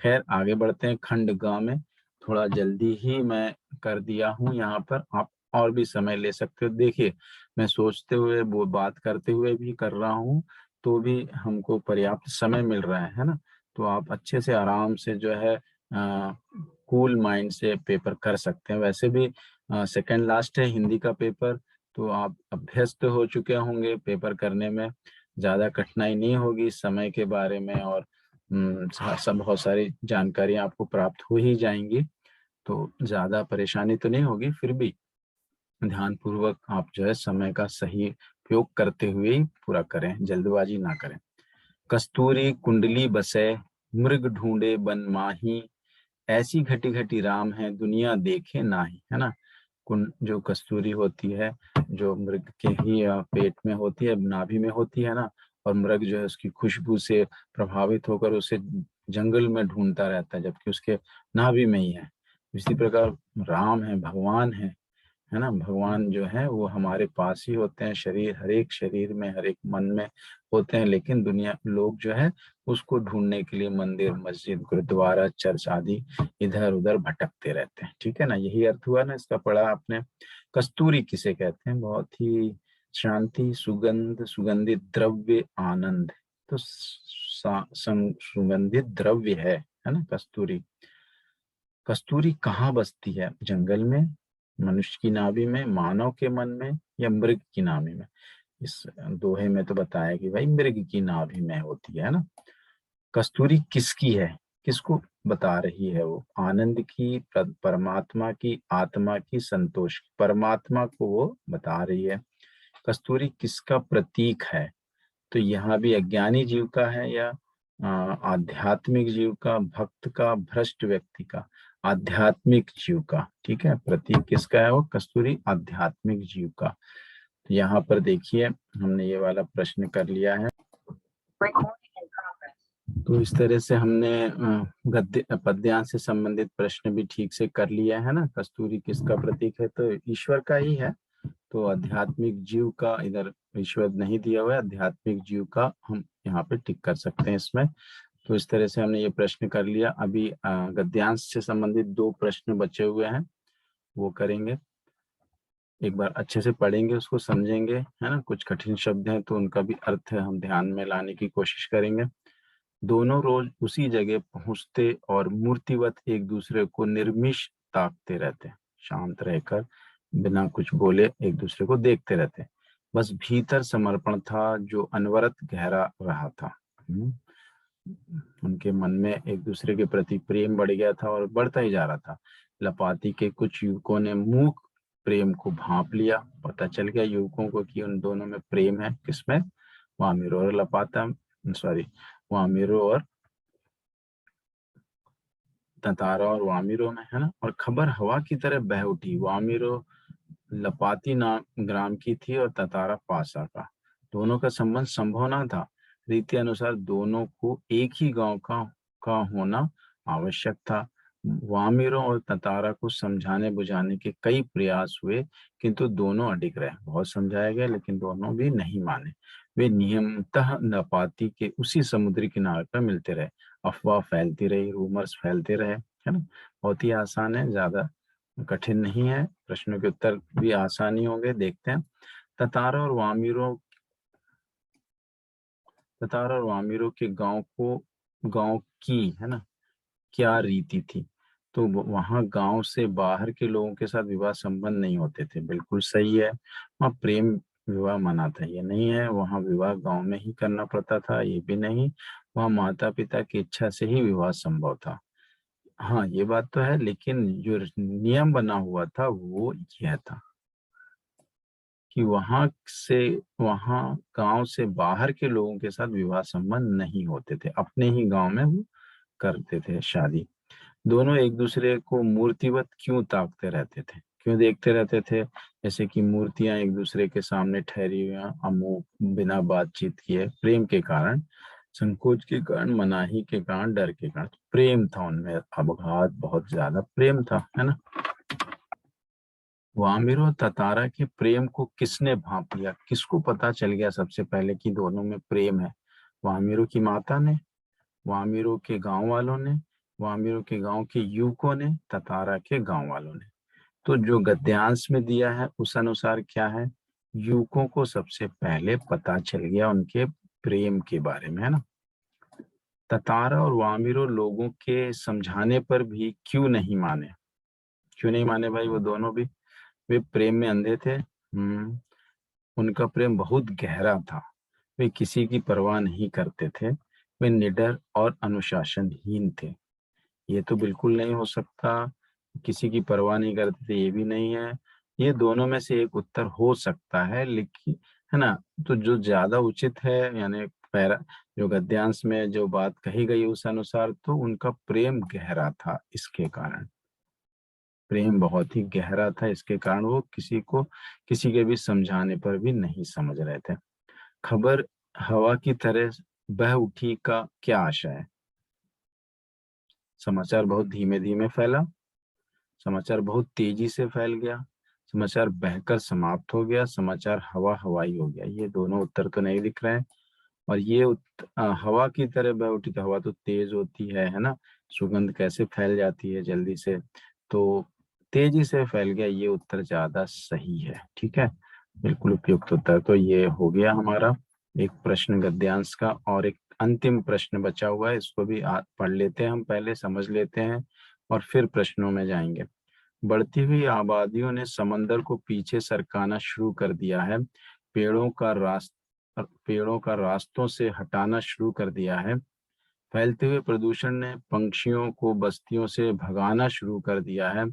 खैर आगे बढ़ते हैं। खंड ग में थोड़ा जल्दी ही मैं कर दिया हूँ, यहाँ पर आप और भी समय ले सकते हो। देखिए मैं सोचते हुए वो बात करते हुए भी कर रहा हूँ, तो भी हमको पर्याप्त समय मिल रहा है ना, तो आप अच्छे से आराम से जो है कूल माइंड से पेपर कर सकते हैं। वैसे भी सेकंड लास्ट है हिंदी का पेपर, तो आप अभ्यस्त हो चुके होंगे पेपर करने में, ज़्यादा कठिनाई नहीं होगी समय के बारे में, और सब बहुत सारी जानकारी आपको प्राप्त हो ही जाएंगी, तो ज़्यादा परेशानी तो नहीं होगी। फिर भी ध्यान पूर्वक आप जो है समय का सही उपयोग करते हुए ही पूरा करें, जल्दबाजी ना करें। कस्तूरी कुंडली बसे, मृग ढूंढे बन माही, ऐसी घटी घटी राम है दुनिया देखे नाही, है ना। जो कस्तूरी होती है, जो मृग के ही पेट में होती है, नाभि में होती है ना, और मृग जो है उसकी खुशबू से प्रभावित होकर उसे जंगल में ढूंढता रहता है, जबकि उसके नाभि में ही है। इसी प्रकार राम है, भगवान है ना। भगवान जो है वो हमारे पास ही होते हैं, हर एक शरीर में, हर एक मन में होते हैं, लेकिन दुनिया लोग जो है उसको ढूंढने के लिए मंदिर, मस्जिद, गुरुद्वारा, चर्च आदि इधर उधर भटकते रहते हैं। ठीक है ना, यही अर्थ हुआ ना इसका, पढ़ा आपने। कस्तूरी किसे कहते हैं? बहुत ही शांति, सुगंध, सुगंधित द्रव्य, आनंद। तो सुगंधित द्रव्य है ना कस्तूरी। कस्तूरी कहाँ बसती है? जंगल में, मनुष्य की नाभि में, मानव के मन में, या मृग की नाभि में? इस दोहे में तो बताया कि भाई मृग की नाभि में होती है ना। कस्तूरी किसकी है? किसको बता रही है वो? आनंद की, परमात्मा की, आत्मा की, संतोष की? परमात्मा को वो बता रही है। कस्तूरी किसका प्रतीक है? तो यहाँ भी अज्ञानी जीव का है, या आध्यात्मिक जीव का, भक्त का, भ्रष्ट व्यक्ति का? आध्यात्मिक जीव का। ठीक है, प्रतीक किसका है वो? कस्तूरी आध्यात्मिक जीव का। तो यहाँ पर देखिए हमने ये वाला प्रश्न कर लिया है। तो इस तरह से हमने गद्य पद्यांश से संबंधित प्रश्न भी ठीक से कर लिया है ना। कस्तूरी किसका प्रतीक है? तो ईश्वर का ही है। तो आध्यात्मिक जीव का इधर ईश्वर नहीं दिया हुआ है, आध्यात्मिक जीव का हम यहाँ पे टिक कर सकते हैं इसमें। तो इस तरह से हमने ये प्रश्न कर लिया। अभी गद्यांश से संबंधित 2 प्रश्न बचे हुए हैं, वो करेंगे। एक बार अच्छे से पढ़ेंगे, उसको समझेंगे, है ना। कुछ कठिन शब्द हैं तो उनका भी अर्थ हम ध्यान में लाने की कोशिश करेंगे। दोनों रोज उसी जगह पहुंचते और मूर्तिवत एक दूसरे को निर्मिश ताकते रहते, शांत रहकर बिना कुछ बोले एक दूसरे को देखते रहते। बस भीतर समर्पण था जो अनवरत गहरा रहा था। उनके मन में एक दूसरे के प्रति प्रेम बढ़ गया था और बढ़ता ही जा रहा था। लपाती के कुछ युवकों ने मूक प्रेम को भांप लिया। पता चल गया युवकों को कि उन दोनों में प्रेम है। किसमें? वामिरो और लपाता, सॉरी, वामिरो और ततारा और वामिरो में, है ना। और खबर हवा की तरह बह उठी। वामिरो लपाती नाम ग्राम की थी और ततारा पासा का। दोनों का संबंध संभव न था। रीति अनुसार दोनों को एक ही गांव का होना आवश्यक था। वामिरों और ततारा को समझाने बुझाने के कई प्रयास हुए, किंतु दोनों अडिग रहे। बहुत समझाया गया लेकिन दोनों भी नहीं माने। वे नियमतः नपाती के उसी समुद्री किनारे पर मिलते रहे। अफवाह फैलती रही, रूमर्स फैलते रहे, है ना। बहुत ही आसान है, ज्यादा कठिन नहीं है। प्रश्नों के उत्तर भी आसान ही होंगे। देखते हैं। ततारा और वामिरों के गांव की, है ना, क्या रीति थी? तो वहां गांव से बाहर के लोगों के साथ विवाह संबंध नहीं होते थे। बिल्कुल सही है। वहाँ प्रेम विवाह मना था, ये नहीं है। वहां विवाह गांव में ही करना पड़ता था, ये भी नहीं। वहाँ माता पिता की इच्छा से ही विवाह संभव था। हाँ, ये बात तो है, लेकिन जो नियम बना हुआ था वो यह था कि वहां गांव से बाहर के लोगों के साथ विवाह संबंध नहीं होते थे। अपने ही गांव में वो करते थे शादी। दोनों एक दूसरे को मूर्तिवत क्यों ताकते रहते थे? क्यों देखते रहते थे? जैसे कि मूर्तियां एक दूसरे के सामने ठहरी हुई, अमूक, बिना बातचीत किए, प्रेम के कारण, संकोच के कारण, मनाही के कारण, डर के कारण। प्रेम था उनमें, अबघात, बहुत ज्यादा प्रेम था, है ना। वामिर और ततारा के प्रेम को किसने भांप लिया? किसको पता चल गया सबसे पहले कि दोनों में प्रेम है? वामिरों की माता ने, वामिरों के गांव वालों ने, वामिरों के गांव के युवकों ने, ततारा के गांव वालों ने। तो जो गद्यांश में दिया है उस अनुसार क्या है? युवकों को सबसे पहले पता चल गया उनके प्रेम के बारे में, है ना। ततारा और वामिरो लोगों के समझाने पर भी क्यों नहीं माने? क्यों नहीं माने भाई? वो दोनों भी वे प्रेम में अंधे थे। उनका प्रेम बहुत गहरा था। वे किसी की परवाह नहीं करते थे। वे निडर और अनुशासनहीन थे। ये तो बिल्कुल नहीं हो सकता। किसी की परवाह नहीं करते थे, ये भी नहीं है। ये दोनों में से एक उत्तर हो सकता है, लेकिन है ना। तो जो ज्यादा उचित है, यानी पैरा जो गद्यांश में जो बात कही गई उस अनुसार, तो उनका प्रेम गहरा था। इसके कारण प्रेम बहुत ही गहरा था, इसके कारण वो किसी के भी समझाने पर भी नहीं समझ रहे थे। खबर हवा की तरह बह उठी का क्या आशा है? समाचार बहुत धीमे धीमे फैला, समाचार बहुत तेजी से फैल गया, समाचार बहकर समाप्त हो गया, समाचार हवा हवाई हो गया। ये दोनों उत्तर तो नहीं दिख रहे हैं। और ये हवा की तरह बह उठी, तो हवा तो तेज होती है ना। सुगंध कैसे फैल जाती है जल्दी से, तो तेजी से फैल गया। ये उत्तर ज्यादा सही है। ठीक है, बिल्कुल उपयुक्त उत्तर तो ये हो गया हमारा एक प्रश्न गद्यांश का। और एक अंतिम प्रश्न बचा हुआ है, इसको भी पढ़ लेते हैं, हम पहले समझ लेते हैं और फिर प्रश्नों में जाएंगे। बढ़ती हुई आबादियों ने समंदर को पीछे सरकाना शुरू कर दिया है। पेड़ों का रास्तों से हटाना शुरू कर दिया है। फैलते हुए प्रदूषण ने पंछियों को बस्तियों से भगाना शुरू कर दिया है।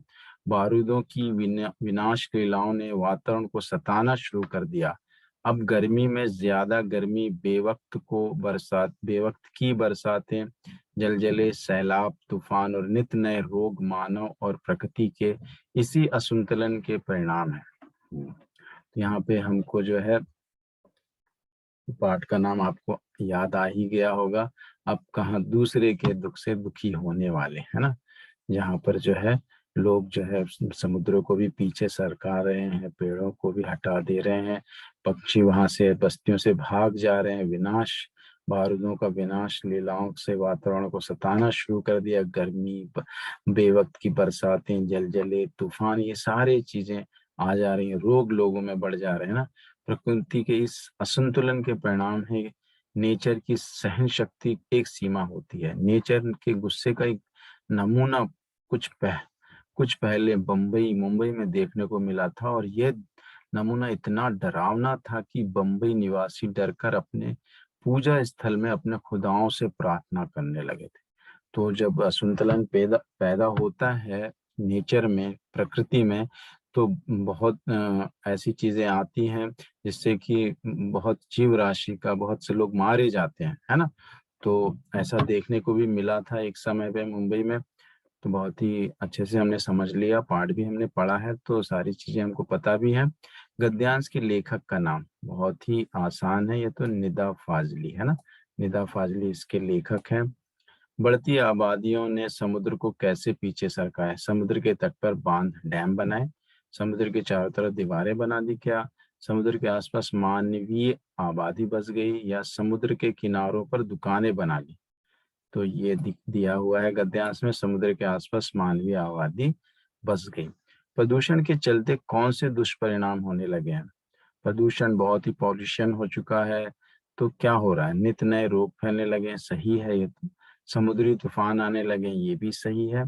बारूदों की विनाश लीलाओं ने वातावरण को सताना शुरू कर दिया। अब गर्मी में ज्यादा गर्मी, बेवक्त की बरसातें, जलजले, सैलाब, तूफान और नित नए रोग मानव और प्रकृति के इसी असंतुलन के परिणाम है। यहाँ पे हमको जो है पाठ का नाम आपको याद आ ही गया होगा। अब कहाँ दूसरे के दुख से दुखी होने वाले, है ना। जहाँ पर जो है लोग जो है समुद्रों को भी पीछे सरका रहे हैं, पेड़ों को भी हटा दे रहे हैं, पक्षी वहां से बस्तियों से भाग जा रहे हैं। विनाश, बारूदों का विनाश लीलाओं से वातावरण को सताना शुरू कर दिया। गर्मी, बेवक्त की बरसातें, जलजले, तूफान, ये सारे चीजें आ जा रही हैं। रोग लोगों में बढ़ जा रहे हैं ना। प्रकृति के इस असंतुलन के परिणाम है। नेचर की सहन शक्ति एक सीमा होती है। नेचर के गुस्से का एक नमूना कुछ पहले मुंबई में देखने को मिला था। और यह नमूना इतना डरावना था कि बम्बई निवासी डरकर अपने पूजा स्थल में अपने खुदाओं से प्रार्थना करने लगे थे। तो जब असंतुलन पैदा होता है नेचर में, प्रकृति में, तो बहुत ऐसी चीजें आती हैं जिससे कि बहुत जीव राशि का, बहुत से लोग मारे जाते हैं, है ना। तो ऐसा देखने को भी मिला था एक समय पे मुंबई में। तो बहुत ही अच्छे से हमने समझ लिया, पाठ भी हमने पढ़ा है, तो सारी चीजें हमको पता भी है। गद्यांश के लेखक का नाम बहुत ही आसान है, ये तो निदा फाजली है ना। निदा फाजली इसके लेखक हैं। बढ़ती आबादियों ने समुद्र को कैसे पीछे सरकाया? समुद्र के तट पर बांध, डैम बनाए, समुद्र के चारों तरफ दीवारें बना दी क्या? समुद्र के आसपास मानवीय आबादी बस गई, या समुद्र के किनारों पर दुकानें बना ली? तो ये दिया हुआ है गद्यांश में, समुद्र के आसपास मानवीय आबादी बस गई। प्रदूषण के चलते कौन से दुष्परिणाम होने लगे हैं? प्रदूषण, बहुत ही पॉल्यूशन हो चुका है, तो क्या हो रहा है? नित नए रोग फैलने लगे हैं, सही है ये तो। समुद्री तूफान आने लगे, ये भी सही है।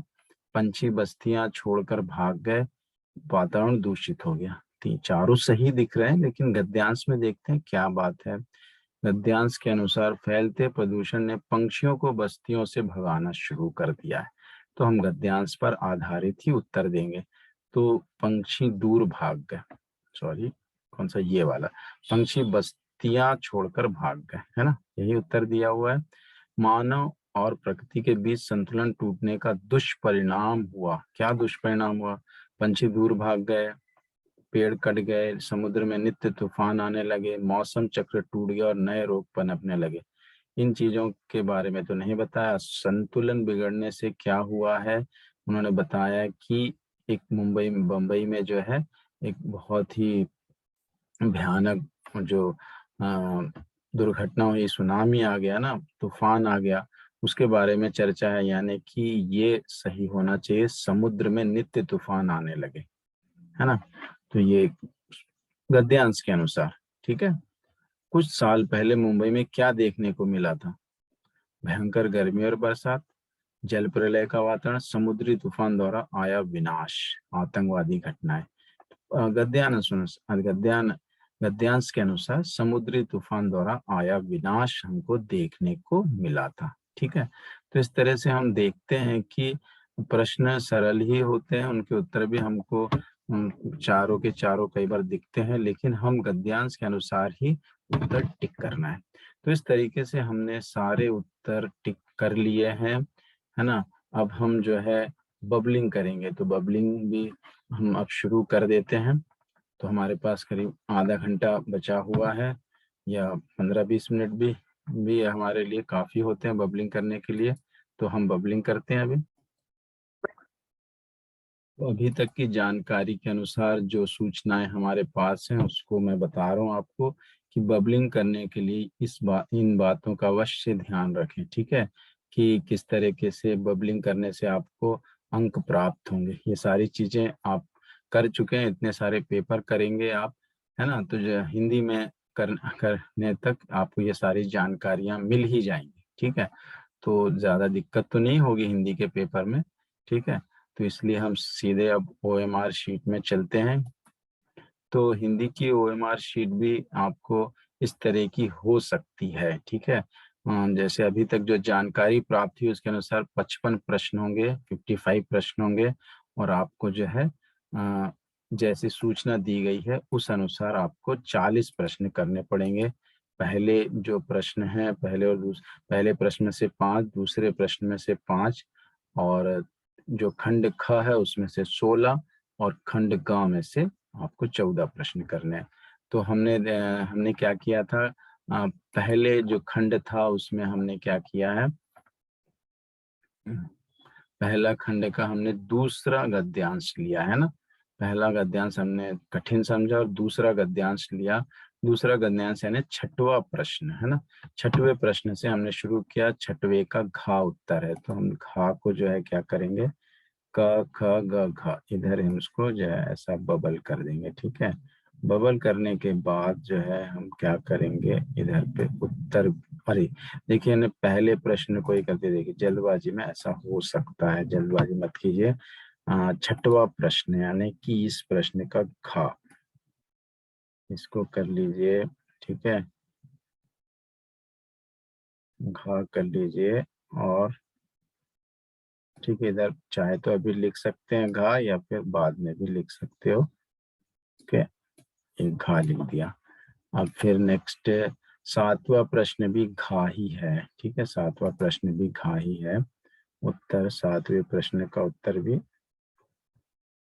पंछी बस्तियां छोड़कर भाग गए, वातावरण दूषित हो गया। तीन चारों सही दिख रहे हैं, लेकिन गद्यांश में देखते हैं क्या बात है। गद्यांश के अनुसार फैलते प्रदूषण ने पंछियों को बस्तियों से भगाना शुरू कर दिया है। तो हम गद्यांश पर आधारित ही उत्तर देंगे। तो पंछी दूर भाग गए, सॉरी कौन सा, ये वाला, पंछी बस्तियां छोड़कर भाग गए, है ना, यही उत्तर दिया हुआ है। मानव और प्रकृति के बीच संतुलन टूटने का दुष्परिणाम हुआ। क्या दुष्परिणाम हुआ? पंछी दूर भाग गए, पेड़ कट गए, समुद्र में नित्य तूफान आने लगे, मौसम चक्र टूट गया और नए रोग पनपने लगे। इन चीजों के बारे में तो नहीं बताया। संतुलन बिगड़ने से क्या हुआ है? उन्होंने बताया कि एक बम्बई में जो है एक बहुत ही भयानक जो दुर्घटना हुई, सुनामी आ गया ना, तूफान आ गया, उसके बारे में चर्चा है। यानी कि ये सही होना चाहिए, समुद्र में नित्य तूफान आने लगे, है ना। तो ये गद्यांश के अनुसार, ठीक है। कुछ साल पहले मुंबई में क्या देखने को मिला था? भयंकर गर्मी और बरसात, जल प्रलय का वातावरण, समुद्री तूफान द्वारा आया विनाश, आतंकवादी घटनाएं। गद्यांश के अनुसार समुद्री तूफान द्वारा आया विनाश हमको देखने को मिला था। ठीक है, तो इस तरह से हम देखते हैं कि प्रश्न सरल ही होते हैं, उनके उत्तर भी हमको चारों के चारों कई बार दिखते हैं, लेकिन हम गद्यांश के अनुसार ही उत्तर टिक करना है। तो इस तरीके से हमने सारे उत्तर टिक कर लिए हैं, है ना। अब हम जो है बबलिंग करेंगे, तो बबलिंग भी हम अब शुरू कर देते हैं। तो हमारे पास करीब आधा घंटा बचा हुआ है, या 15-20 मिनट भी हमारे लिए काफ़ी होते हैं बबलिंग करने के लिए। तो हम बबलिंग करते हैं अभी। तो अभी तक की जानकारी के अनुसार जो सूचनाएं हमारे पास हैं उसको मैं बता रहा हूँ आपको, कि बबलिंग करने के लिए इन बातों का अवश्य ध्यान रखें। ठीक है, कि किस तरीके से बबलिंग करने से आपको अंक प्राप्त होंगे। ये सारी चीजें आप कर चुके हैं, इतने सारे पेपर करेंगे आप, है ना। तो जो हिंदी में करने तक आपको ये सारी जानकारियां मिल ही जाएंगी। ठीक है, तो ज़्यादा दिक्कत तो नहीं होगी हिंदी के पेपर में। ठीक है, तो इसलिए हम सीधे अब OMR शीट में चलते हैं। तो हिंदी की OMR शीट भी आपको इस तरह की हो सकती है। ठीक है, जैसे अभी तक जो जानकारी प्राप्त हुई उसके अनुसार 55 प्रश्न होंगे, 55 प्रश्न होंगे, और आपको जो है जैसी सूचना दी गई है उस अनुसार आपको 40 प्रश्न करने पड़ेंगे। पहले जो प्रश्न है, पहले प्रश्न में से 5, दूसरे प्रश्न में से 5, और जो खंड ख है उसमें से 16, और खंड ग में से आपको 14 प्रश्न करने हैं। तो हमने क्या किया था, पहले जो खंड था उसमें हमने क्या किया है, पहला खंड का हमने दूसरा गद्यांश लिया है ना। पहला गद्यांश हमने कठिन समझा और दूसरा गद्यांश लिया। दूसरा गद्यांश यानी छठवां प्रश्न, है ना। छठवें प्रश्न से हमने शुरू किया, छठवें का घा उत्तर है, तो हम घा को जो है क्या करेंगे, क ख ग घ, इधर हम इसको जो है ऐसा बबल कर देंगे। ठीक है, बबल करने के बाद जो है हम क्या करेंगे, इधर पे उत्तर, अरे देखिए ना, पहले प्रश्न को ही करके देखिए, जल्दबाजी में ऐसा हो सकता है, जल्दबाजी मत कीजिए। छठवां प्रश्न यानी कि इस प्रश्न का घ, इसको कर लीजिए। ठीक है, घ कर लीजिए, और ठीक है, इधर चाहे तो अभी लिख सकते हैं घा, या फिर बाद में भी लिख सकते हो। ठीक है, एक घा लिख दिया। अब फिर नेक्स्ट, सातवां प्रश्न भी घा ही है। ठीक है, सातवां प्रश्न भी घा ही है। उत्तर, सातवें प्रश्न का उत्तर भी,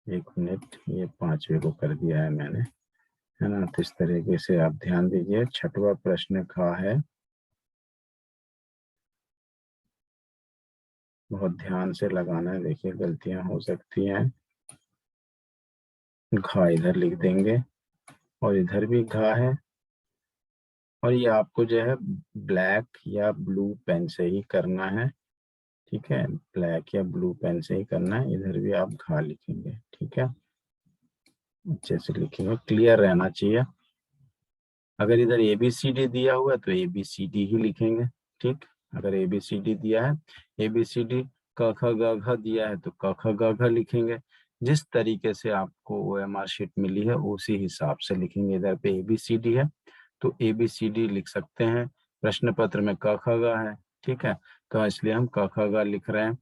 एक मिनट, ये पांचवे को कर दिया है मैंने, है ना। तो इस तरीके से आप ध्यान दीजिए, छठवां प्रश्न घा है, बहुत ध्यान से लगाना है, देखिए गलतियां हो सकती हैं। घा इधर लिख देंगे, और इधर भी घा है, और ये आपको जो है ब्लैक या ब्लू पेन से ही करना है। ठीक है, ब्लैक या ब्लू पेन से ही करना है। इधर भी आप घा लिखेंगे। ठीक है, अच्छे से लिखेंगे, क्लियर रहना चाहिए। अगर इधर ABCD दिया हुआ है तो ABCD ही लिखेंगे। ठीक, अगर ABCD दिया है, ABCD, क ख ग घ दिया है तो क ख ग घ लिखेंगे। जिस तरीके से आपको OMR शीट मिली है उसी हिसाब से लिखेंगे। इधर पे ABCD है तो ABCD लिख सकते हैं। प्रश्न पत्र में क ख ग है। ठीक है, तो इसलिए हम क ख ग लिख रहे हैं।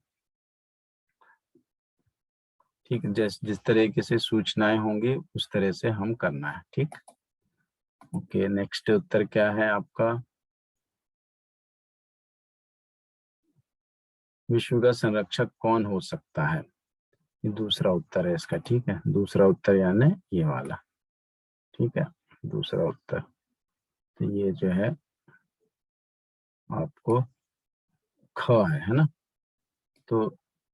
ठीक है, जिस तरीके से सूचनाएं होंगी उस तरह से हम करना है। ठीक, ओके, नेक्स्ट उत्तर क्या है आपका, विश्व का संरक्षक कौन हो सकता है, ये दूसरा उत्तर है इसका। ठीक है, दूसरा उत्तर यानी ये वाला। ठीक है, दूसरा उत्तर, तो ये जो है आपको ख है ना। तो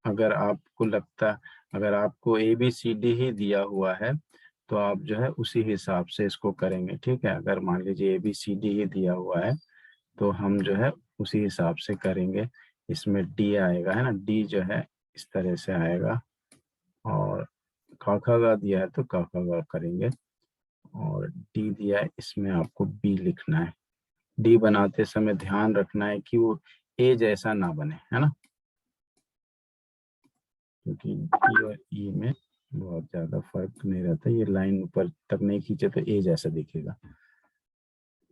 अगर आपको लगता, अगर आपको ABCD ही दिया हुआ है तो आप जो है उसी हिसाब से इसको करेंगे। ठीक है, अगर मान लीजिए ABCD ही दिया हुआ है तो हम जो है उसी हिसाब से करेंगे। इसमें D आएगा, है ना, D जो है इस तरह से आएगा, और क ख ग दिया है तो क ख ग करेंगे। और डी दिया है, इसमें आपको बी लिखना है। डी बनाते समय ध्यान रखना है कि वो ए जैसा ना बने, है ना, क्योंकि डी और ई में बहुत ज्यादा फर्क नहीं रहता। ये लाइन ऊपर तक नहीं खींचे तो ए जैसा दिखेगा।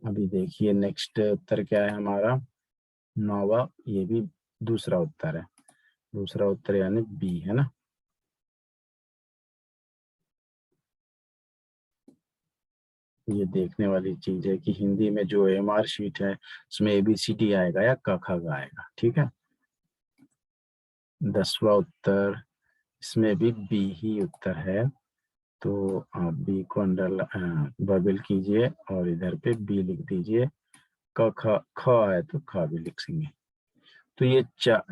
अभी देखिए नेक्स्ट उत्तर क्या है हमारा, 9वां, ये भी दूसरा उत्तर है। दूसरा उत्तर यानी बी, है ना। ये देखने वाली चीज है कि हिंदी में जो एमआर शीट है उसमें एबीसीडी आएगा या क ख ग आएगा, ठीक है। 10वां उत्तर, इसमें भी बी ही उत्तर है, तो आप बी को अंडर बबल कीजिए और इधर पे बी लिख दीजिए। क ख ख है तो ख भी लिख देंगे। तो ये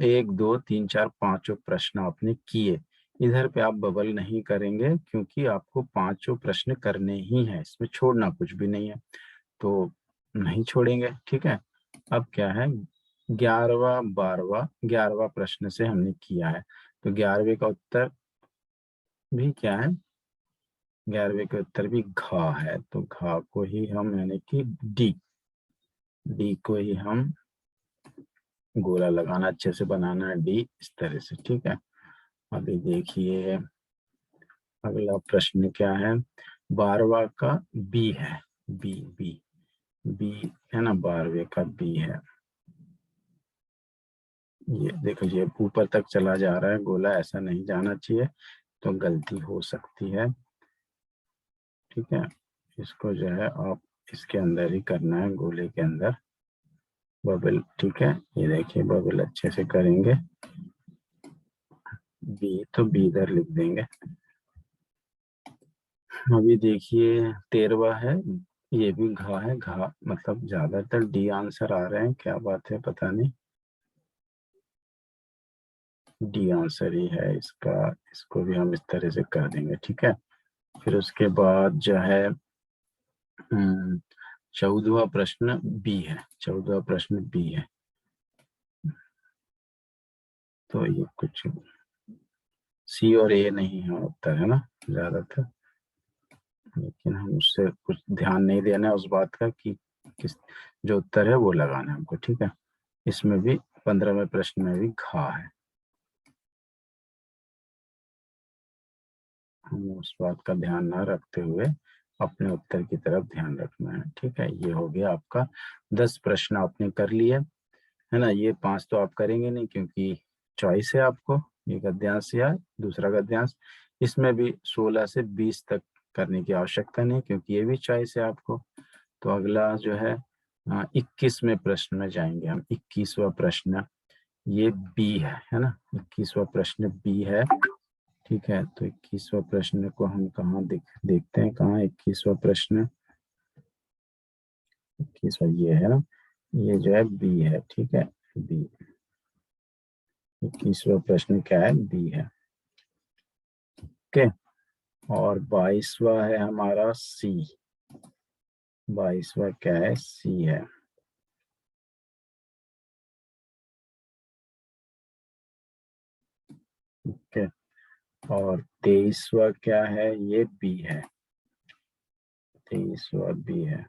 1 2 3 4 5 प्रश्न आपने किए। इधर पे आप बबल नहीं करेंगे क्योंकि आपको 5 प्रश्न करने ही है, इसमें छोड़ना कुछ भी नहीं है, तो नहीं छोड़ेंगे, ठीक है। अब क्या है, 11वां प्रश्न से हमने किया है, तो 11वें का उत्तर भी क्या है, 11वें का उत्तर भी घा है, तो घा को ही हम यानी कि डी, डी को ही हम गोला लगाना, अच्छे से बनाना है डी इस तरह से, ठीक है। अभी देखिए अगला प्रश्न क्या है, 12वां का बी है, बी बी बी है ना, 12वें का बी है। ये देखो ये ऊपर तक चला जा रहा है गोला, ऐसा नहीं जाना चाहिए, तो गलती हो सकती है, ठीक है। इसको जो है आप इसके अंदर ही करना है, गोले के अंदर बबल, ठीक है। ये देखिए बबल अच्छे से करेंगे, बी तो बी इधर लिख देंगे। अभी देखिए 13वां है, ये भी घा है, घा मतलब ज्यादातर डी आंसर आ रहे हैं, क्या बात है पता नहीं, डी आंसर ही है इसका, इसको भी हम इस तरह से कर देंगे, ठीक है। फिर उसके बाद जो है 14वां प्रश्न बी है, 14वां प्रश्न बी है, तो ये कुछ सी और ए नहीं है उत्तर, है ना ज्यादातर, लेकिन हम उससे कुछ ध्यान नहीं देना है उस बात का कि किस जो उत्तर है वो लगाना है हमको, ठीक है। इसमें भी 15वें प्रश्न में भी घा है, हम उस बात का ध्यान ना रखते हुए अपने उत्तर की तरफ ध्यान रखना है, ठीक है। ये हो गया आपका 10 प्रश्न आपने कर लिए, है ना। ये 5 तो आप करेंगे नहीं क्योंकि चॉइस है आपको, ये गद्यांश या दूसरा गद्यांश। इसमें भी 16 से 20 तक करने की आवश्यकता नहीं क्योंकि ये भी चॉइस है आपको। तो अगला जो है 21वें प्रश्न में जाएंगे हम। 21वां प्रश्न ये बी है ना, 21वां प्रश्न बी है, ठीक है। तो 21वां प्रश्न को हम कहाँ देखते हैं, कहाँ 21वां प्रश्न, 21वां ये है ना, ये जो है बी है, ठीक है, बी। 21वां प्रश्न क्या है, बी है, ओके। और 22वां है हमारा सी, 22वां क्या है, सी है, ओके। और 23वां क्या है, ये बी है, 23वां बी है।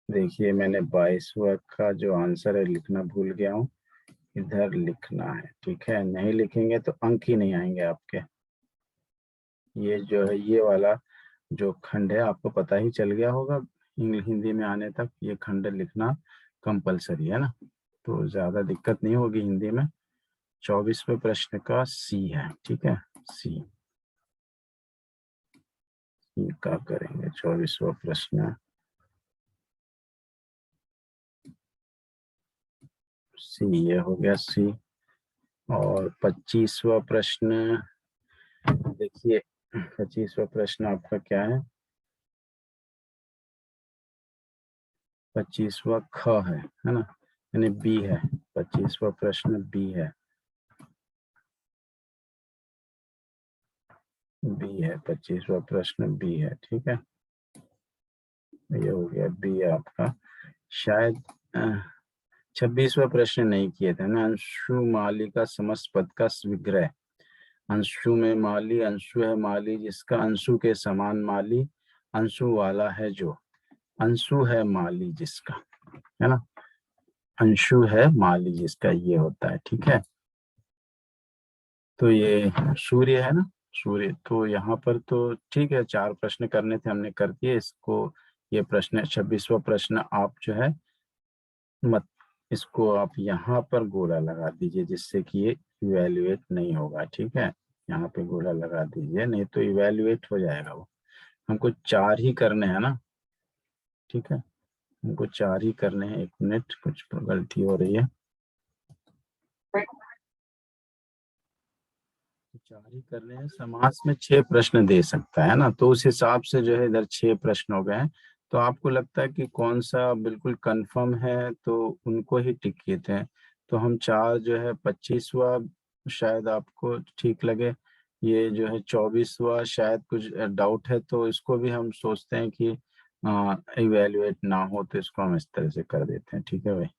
देखिए मैंने 22वां का जो आंसर है लिखना भूल गया हूँ, इधर लिखना है, ठीक है। नहीं लिखेंगे तो अंक ही नहीं आएंगे आपके। ये जो है ये वाला जो खंड है आपको पता ही चल गया होगा, हिंदी में आने तक ये खंड लिखना कंपलसरी है ना, तो ज्यादा दिक्कत नहीं होगी हिंदी में। 24वें प्रश्न का सी है, ठीक है, सी, सी का करेंगे 24वां प्रश्न, सी ये हो गया सी। और 25वां प्रश्न देखिए, 25वां प्रश्न आपका क्या है, 25वां ख है ना, यानी बी है, 25वां प्रश्न बी है, बी है, 25वां प्रश्न बी है, ठीक है। ये हो गया बी आपका। शायद 26वां प्रश्न नहीं किए थे ना, अंशु माली का समस्त पद का विग्रह। अंशु में माली, अंशु है माली जिसका अंशु के समान माली, अंशु वाला है जो, अंशु है माली जिसका, है ना, अंशु है माली जिसका, ये होता है। ठीक है, तो ये सूर्य है ना, सूर्य। तो यहाँ पर तो ठीक है, 4 प्रश्न करने थे, हमने कर दिए इसको। ये प्रश्न 26वां प्रश्न आप जो है मत, इसको आप यहाँ पर गोला लगा दीजिए, जिससे कि ये इवेल्युएट नहीं होगा। ठीक है, यहाँ पे गोला लगा दीजिए, नहीं तो इवेल्युएट हो जाएगा वो। हमको 4 ही करने हैं ना। ठीक है, हमको 4 ही करने हैं। 1 मिनट, कुछ गलती हो रही है। 4 ही करने हैं। समास में 6 प्रश्न दे सकता है ना, तो उस हिसाब से जो है इधर 6 प्रश्न हो गए हैं। तो आपको लगता है कि कौन सा बिल्कुल कंफर्म है, तो उनको ही टिक किए थे। तो हम 4 जो है 25वां शायद आपको ठीक लगे, ये जो है 24वां शायद कुछ डाउट है, तो इसको भी हम सोचते हैं कि इवेल्युएट ना हो, तो इसको हम इस तरह से कर देते हैं। ठीक है भाई,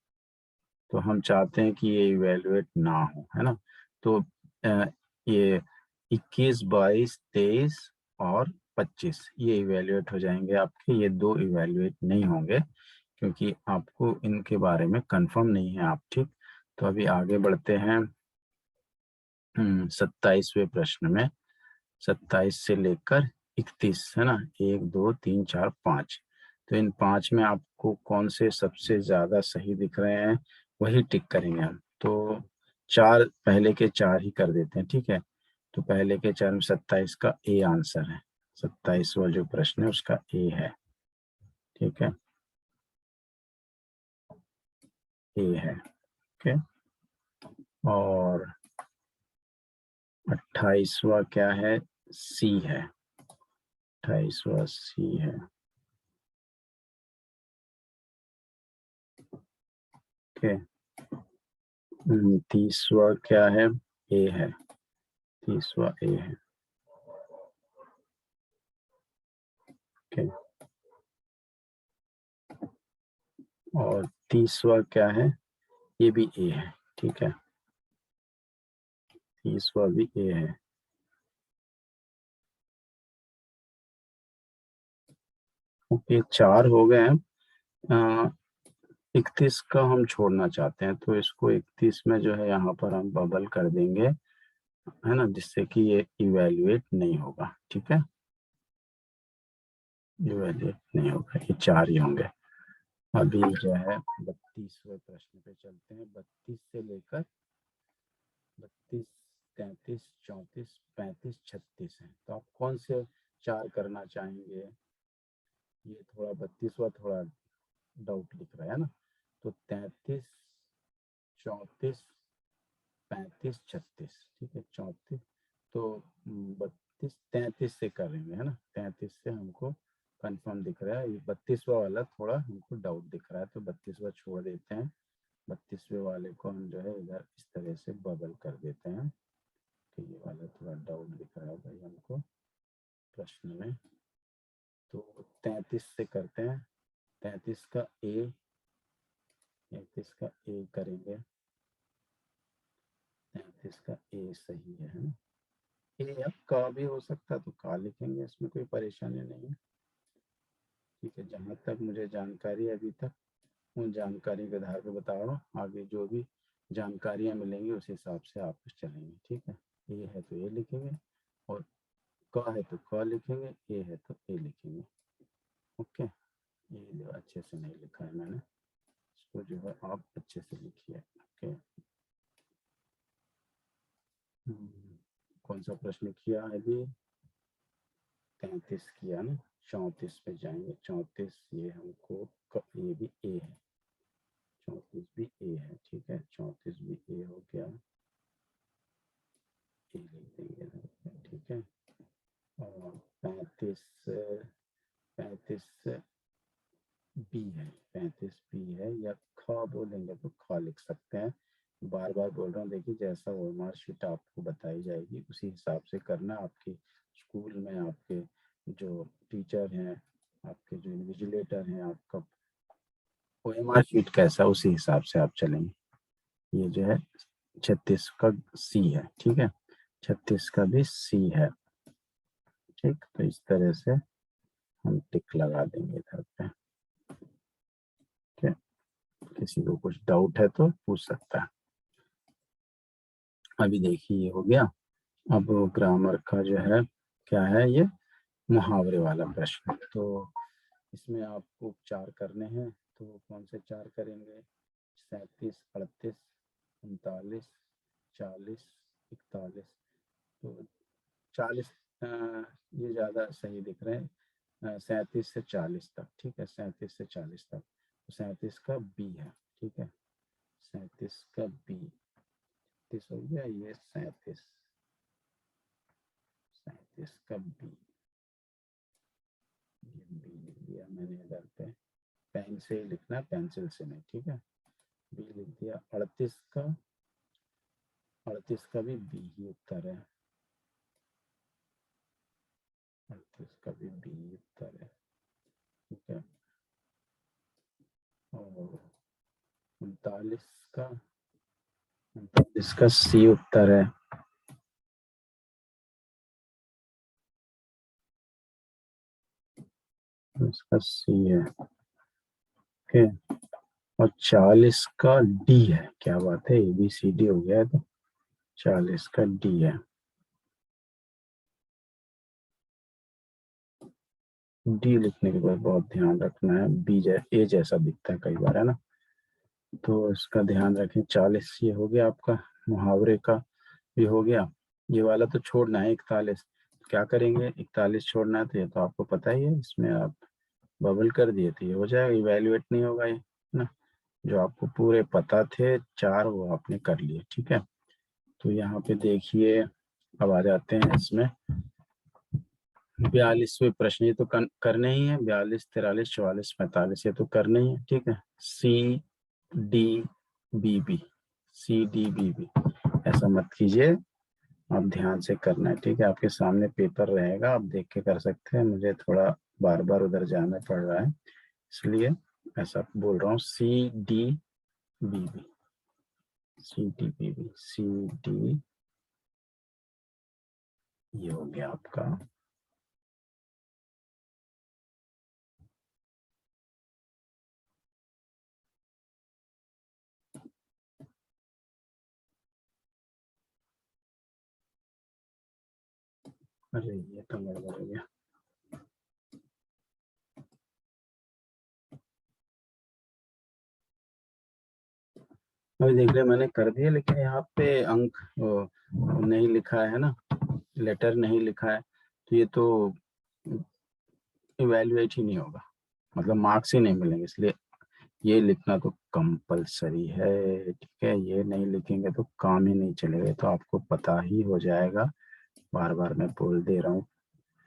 तो हम चाहते हैं कि ये इवेल्युएट ना हो, है ना। तो ये 21, 22, 23 और 25 ये इवेल्युएट हो जाएंगे आपके, ये 2 इवेल्युएट नहीं होंगे, क्योंकि आपको इनके बारे में कंफर्म नहीं है आप। ठीक, तो अभी आगे बढ़ते हैं 27वें प्रश्न में। 27 से लेकर 31, है ना, 1, 2, 3, 4, 5। तो इन 5 में आपको कौन से सबसे ज्यादा सही दिख रहे हैं, वही टिक करेंगे हम। तो 4 पहले के 4 ही कर देते हैं। ठीक है, तो पहले के 4 में 27 का ए आंसर है। 27वां जो प्रश्न है उसका ए है। ठीक है, ए है। ओके, और 28वां क्या है, सी है। 28वां सी है। ओके, 30वां क्या है, ए है। 30वां ए है। ओके, और 30वां क्या है, ये भी ए है। ठीक है, 30वां भी ए है। ओके, 4 हो गए हैं। 31 का हम छोड़ना चाहते हैं, तो इसको 31 में जो है यहाँ पर हम बबल कर देंगे, है ना, जिससे कि ये इवेल्युएट नहीं होगा। ठीक है, इवेल्युएट नहीं होगा, ये 4 ही होंगे। अभी जो है 32वें प्रश्न पे चलते हैं। 32 से लेकर 32, 33, 34, 35, 36 है। तो आप कौन से 4 करना चाहेंगे? ये थोड़ा 32वां थोड़ा डाउट दिख रहा है ना। तो 33, 34, 35, 36। ठीक है, 34, तो 32, 33 से करेंगे, है ना। 33 से हमको कंफर्म दिख रहा है। ये 32वां वाला थोड़ा हमको डाउट दिख रहा है, तो 32वां छोड़ देते हैं। 32वें वाले को हम जो है इधर इस तरह से बबल कर देते हैं। तो ये वाला थोड़ा डाउट दिख रहा है भाई हमको प्रश्न में। तो 33 से करते हैं। 33 का ए, 33 का ए करेंगे। 33 का ए सही है ना। ए अब का भी हो सकता है, तो का लिखेंगे, इसमें कोई परेशानी नहीं है। ठीक है, जहाँ तक मुझे जानकारी अभी तक, उन जानकारी के आधार पर बता रहा हूँ। आगे जो भी जानकारियाँ मिलेंगी उस हिसाब से आप चलेंगे। ठीक है, ए है तो ए लिखेंगे, और क है तो क लिखेंगे, ए है तो ए लिखेंगे। ओके, ये जो अच्छे से नहीं लिखा है मैंने, इसको जो है आप अच्छे से लिखिए। ओके, कौन सा प्रश्न किया है अभी? 33 किया ना। 34 पे जाएंगे। 34 ये हमको ये भी ए है। 34 भी ए है। ठीक है, 34 भी ए हो गया, ए लिख देंगे। ठीक है, और 35, 35 बी है। 35 बी है, या ख बोलेंगे तो ख लिख सकते हैं। बार बार बोल रहा हूँ, देखिए जैसा वो मार्कशीट आपको बताई जाएगी उसी हिसाब से करना। आपके स्कूल में आपके जो टीचर हैं, आपके जो इन्विजिलेटर हैं, आपका ओएमआर शीट कैसा, उसी हिसाब से आप चलेंगे। ये जो है 36 का सी है। ठीक है, 36 का भी सी है। ठीक, तो इस तरह से हम टिक लगा देंगे इधर पे। ठीक है, किसी को कुछ डाउट है तो पूछ सकता है। अभी देखिए ये हो गया। अब ग्रामर का जो है क्या है, ये मुहावरे वाला प्रश्न। तो इसमें आपको 4 करने हैं, तो कौन से 4 करेंगे? 37, 38, 39, 40, 41। तो 40 ये ज़्यादा सही दिख रहे हैं, 37 से 40 तक। ठीक है, 37 से 40 तक। तो 37 का बी है। ठीक है, 37 का बी 37 हो गया, ये 37 का बी, ये बी लिख दिया मैंने इधर पे। पेन से ही लिखना, पेंसिल से नहीं। ठीक है, बी लिख दिया। 38 का भी बी ही उत्तर है। 38 का भी बी उत्तर है। ठीक है, और 39 का सी उत्तर है। इसका सी है। ओके, और 40 का डी है। क्या बात है, ABCD हो गया है। तो 40 का डी है। डी लिखने के बाद बहुत ध्यान रखना है, ए जैसा दिखता है कई बार, है ना, तो इसका ध्यान रखें। 40 ये हो गया आपका, मुहावरे का भी हो गया। ये वाला तो छोड़ना है 41। क्या करेंगे, 41 छोड़ना है, तो ये तो आपको पता ही है, इसमें आप बबल कर दिए थे, ये हो जाएगा, इवेल्युएट नहीं होगा ये, ना। जो आपको पूरे पता थे 4, वो आपने कर लिए। ठीक है, तो यहाँ पे देखिए, अब आ जाते हैं इसमें 42वें प्रश्न। ये तो करने ही है, 42, 43, 44, 45, ये तो करने ही है। ठीक है, CDBB, CDBB ऐसा मत कीजिए, आप ध्यान से करना है। ठीक है, आपके सामने पेपर रहेगा, आप देख के कर सकते हैं। मुझे थोड़ा बार बार उधर जाना पड़ रहा है, इसलिए ऐसा बोल रहा हूँ। CDBB, CDBB, CD, ये हो गया आपका। अरे ये तो गड़बड़ हो गया। अभी देख रहे मैंने कर दिया, लेकिन यहाँ पे अंक नहीं लिखा है ना, लेटर नहीं लिखा है, तो ये तो इवेल्युएट ही नहीं होगा, मतलब मार्क्स ही नहीं मिलेंगे। इसलिए ये लिखना तो कंपलसरी है। ठीक है, ये नहीं लिखेंगे तो काम ही नहीं चलेगा, तो आपको पता ही हो जाएगा, बार बार मैं बोल दे रहा हूँ।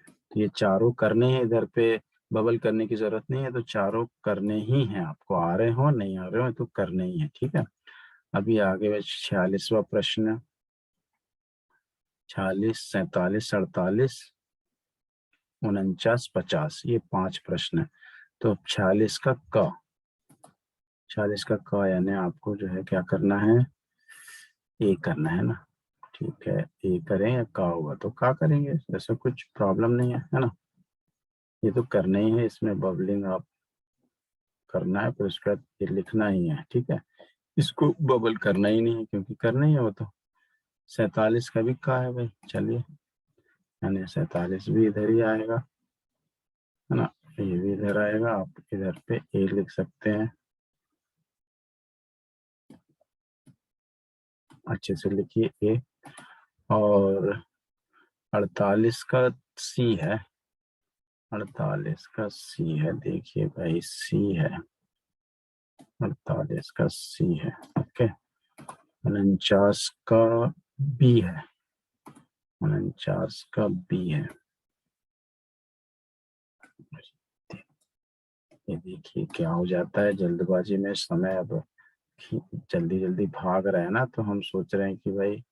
तो ये चारों करने हैं, इधर पे बबल करने की जरूरत नहीं है, तो चारों करने ही हैं, आपको आ रहे हो नहीं आ रहे हो तो करने ही है। ठीक है, अभी आगे 46वां प्रश्न। 46, 47, 48, 49, 50, ये 5 प्रश्न है। तो 46 का क, 46 का क यानी आपको जो है क्या करना है, ए करना है ना। ठीक है, ए करें या का होगा तो का करेंगे, ऐसा कुछ प्रॉब्लम नहीं है ना। ये तो करना ही है, इसमें बबलिंग आप करना है, फिर उसके बाद ये लिखना ही है। ठीक है, इसको बबल करना ही नहीं है, क्योंकि करना ही है वो तो। 47 का भी का है भाई, चलिए, यानी 47 भी इधर ही आएगा, है ना, ये भी इधर आएगा। आप इधर पे ए लिख सकते हैं, अच्छे से लिखिए ए। और 48 का सी है, 48 का सी है, देखिए भाई सी है, 48 का सी है। ओके, 49 का बी है, 49 का बी है। ये देखिए क्या हो जाता है, जल्दबाजी में समय अब जल्दी जल्दी भाग रहे हैं ना, तो हम सोच रहे हैं कि भाई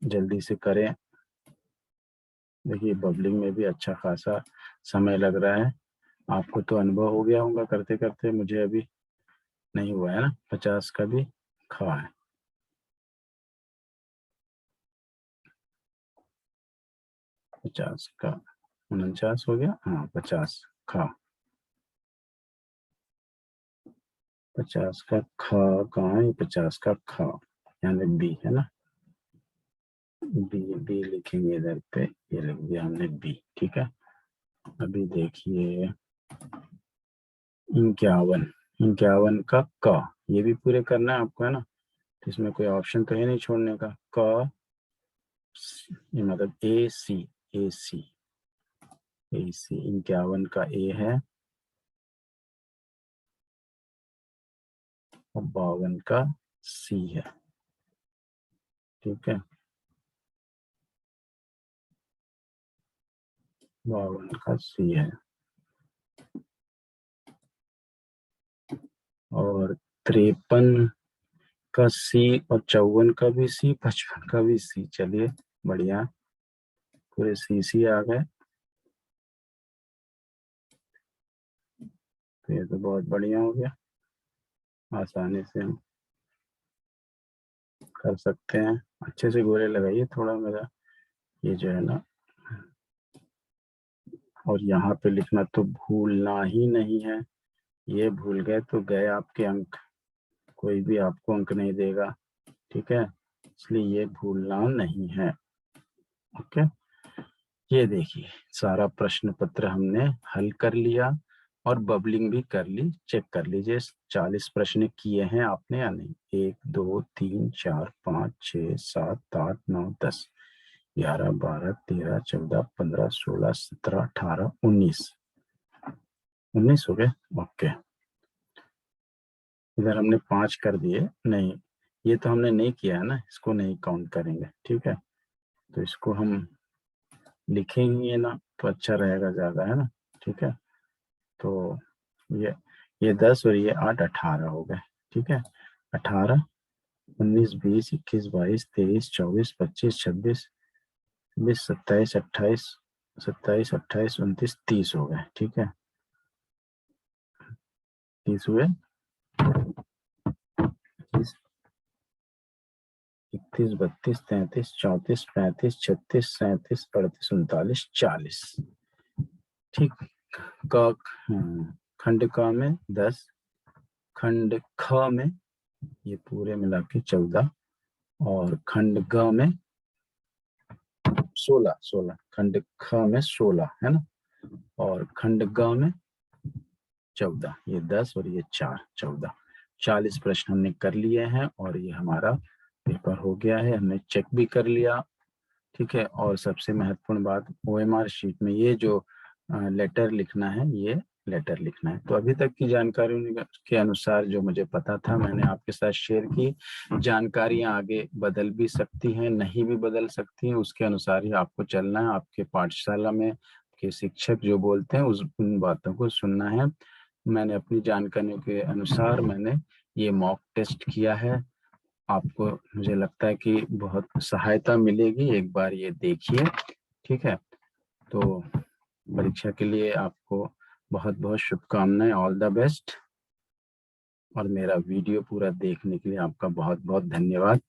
जल्दी से करें। देखिए बबलिंग में भी अच्छा खासा समय लग रहा है। आपको तो अनुभव हो गया होगा करते करते, मुझे अभी नहीं हुआ है ना। 50 का भी खा है, 50 का 49 हो गया, हाँ 50। ख, 50 का ख कहाँ है? 50 का ख यानी बी है ना, बी बी लिखेंगे इधर पे, ये लिख दिया हमने बी। ठीक है, अभी देखिए 51, 51 का क, ये भी पूरे करना है आपको है ना, तो इसमें कोई ऑप्शन तो है नहीं छोड़ने का। क ये मतलब ए सी, ए सी, ए सी, 51 का ए है और 52 का सी है। ठीक है, 52 का सी है और 53 का सी और 54 का भी सी, 55 का भी सी। चलिए बढ़िया, पूरे सी सी आ गए, तो ये तो बहुत बढ़िया हो गया, आसानी से हम कर सकते हैं। अच्छे से गोले लगाइए थोड़ा, मेरा ये जो है ना, और यहाँ पे लिखना तो भूलना ही नहीं है, ये भूल गए तो गए आपके अंक, कोई भी आपको अंक नहीं देगा। ठीक है, इसलिए ये भूलना नहीं है। ओके, ये देखिए सारा प्रश्न पत्र हमने हल कर लिया और बबलिंग भी कर ली। चेक कर लीजिए 40 प्रश्न किए हैं आपने या नहीं। 1 2 3 4 5 6 7 8 9 10 11 12 13 14 15 16 17 18 19, 19 हो गए। ओके, इधर हमने 5 कर दिए। नहीं, ये तो हमने नहीं किया है ना, इसको नहीं काउंट करेंगे। ठीक है, तो इसको हम लिखेंगे ना तो अच्छा रहेगा ज्यादा, है ना। ठीक है, तो ये 10 और ये 8, 18 हो गए। ठीक है, 18, 19, 20, 21, 22, 23, 24, 25, 26, 27, 28, 27, 28, 29, 30 हो गए। ठीक है, 30 हुए, 30, 31, 32, 33, 34, 35, 36, 37, 38, 39, 40। ठीक, क खंड क में 10, खंड ख में ये पूरे मिला के 14 और खंड ग में 16, 16, खंड ख में 16 है ना, और खंड ग में 14, ये 10 और ये 4, 14, 40 प्रश्न हमने कर लिए हैं और ये हमारा पेपर हो गया है, हमने चेक भी कर लिया। ठीक है, और सबसे महत्वपूर्ण बात, ओएमआर शीट में ये जो लेटर लिखना है, ये लेटर लिखना है। तो अभी तक की जानकारी के अनुसार जो मुझे पता था मैंने आपके साथ शेयर की। जानकारियां आगे बदल भी सकती हैं, नहीं भी बदल सकती हैं, उसके अनुसार ही आपको चलना है। आपके पाठशाला में के शिक्षक जो बोलते हैं उन बातों को सुनना है। मैंने अपनी जानकारी के अनुसार मैंने ये मॉक टेस्ट किया है, आपको मुझे लगता है कि बहुत सहायता मिलेगी, एक बार ये देखिए। ठीक है, तो परीक्षा के लिए आपको बहुत बहुत शुभकामनाएं, ऑल द बेस्ट, और मेरा वीडियो पूरा देखने के लिए आपका बहुत बहुत धन्यवाद।